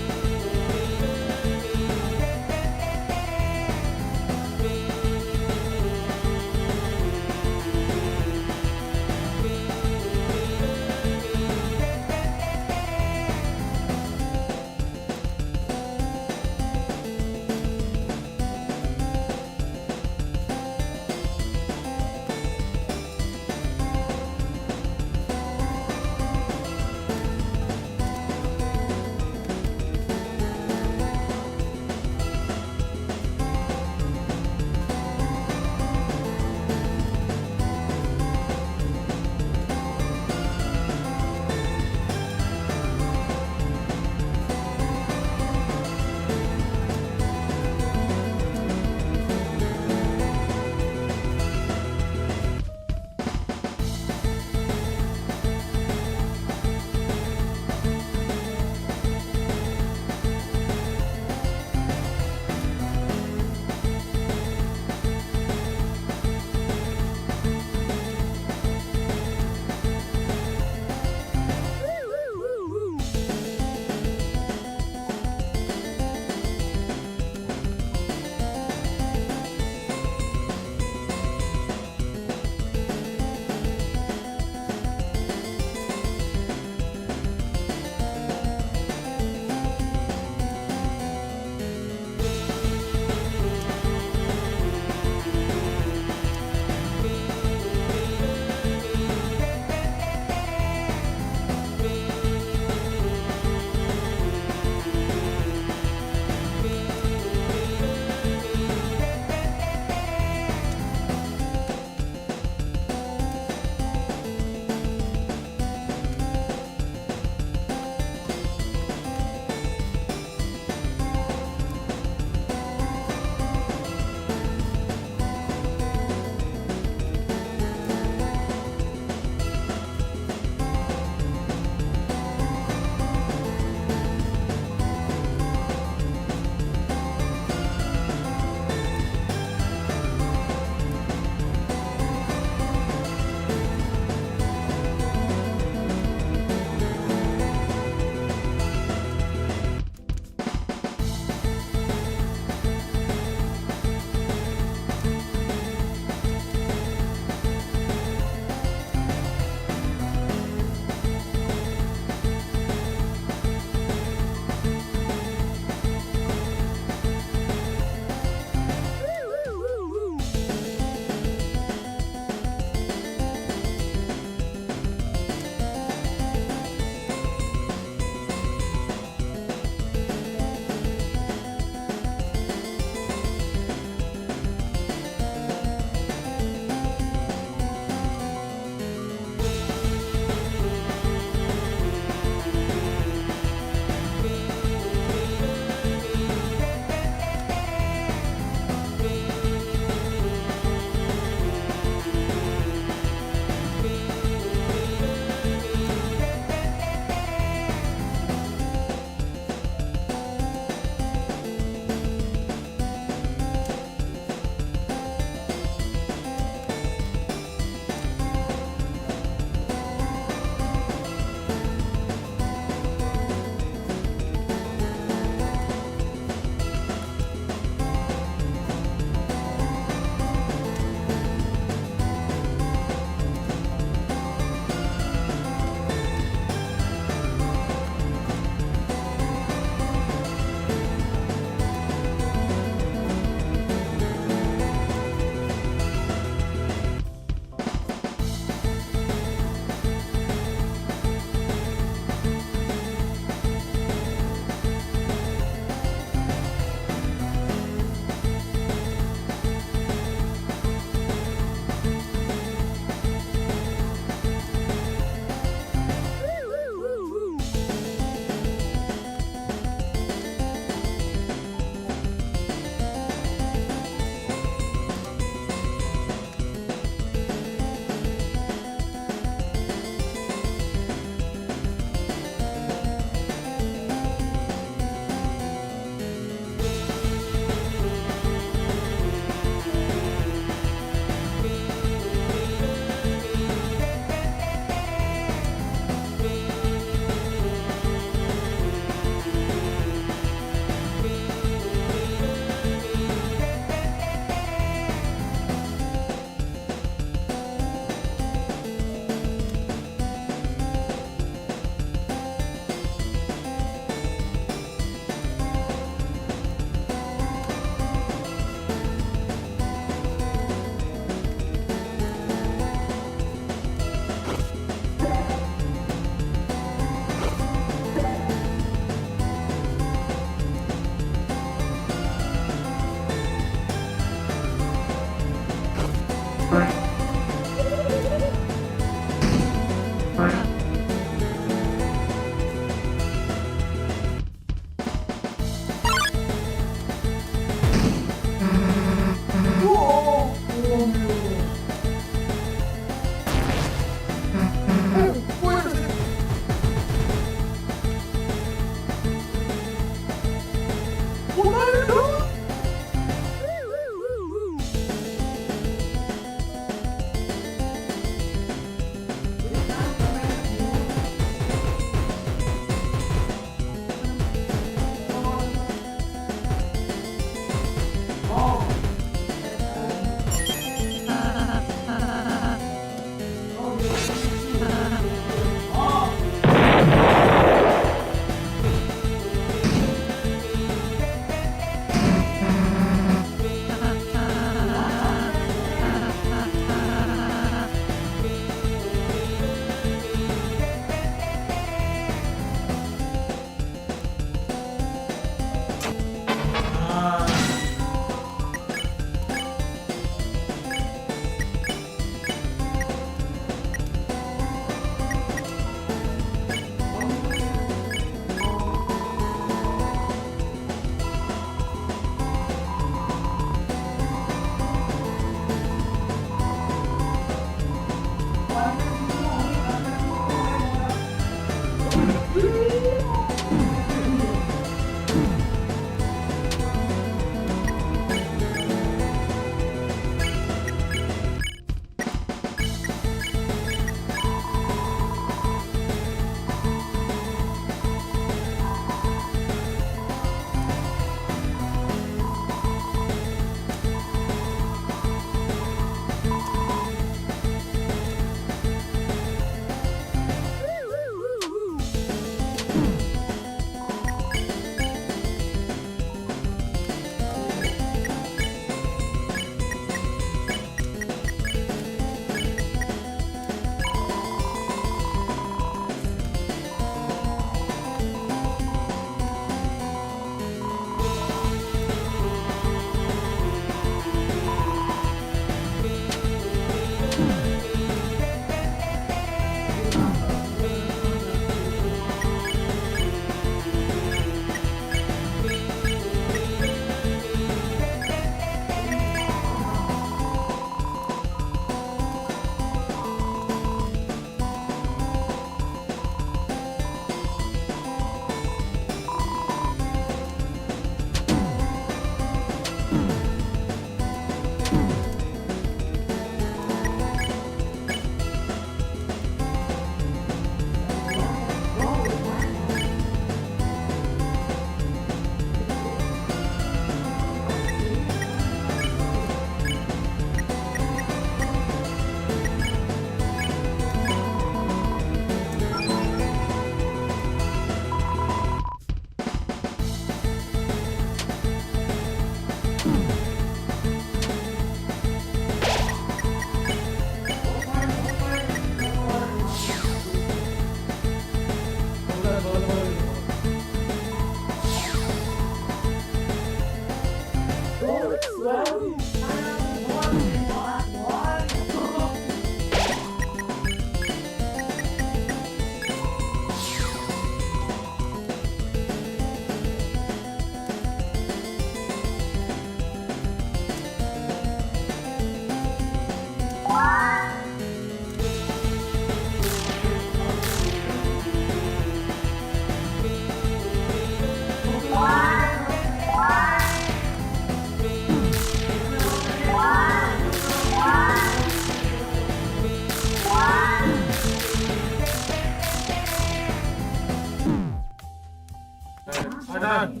I: That's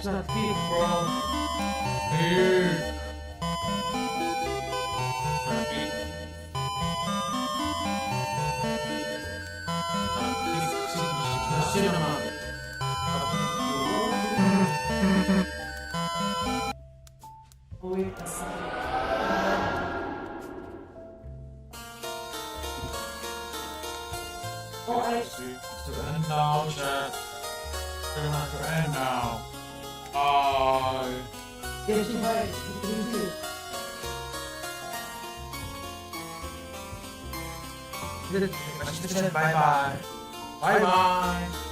I: not deep, bro. Here. Cinema. To end now, chat. We're gonna have to end now. Bye.
B: Yes, you might.
I: Bye bye. Bye bye.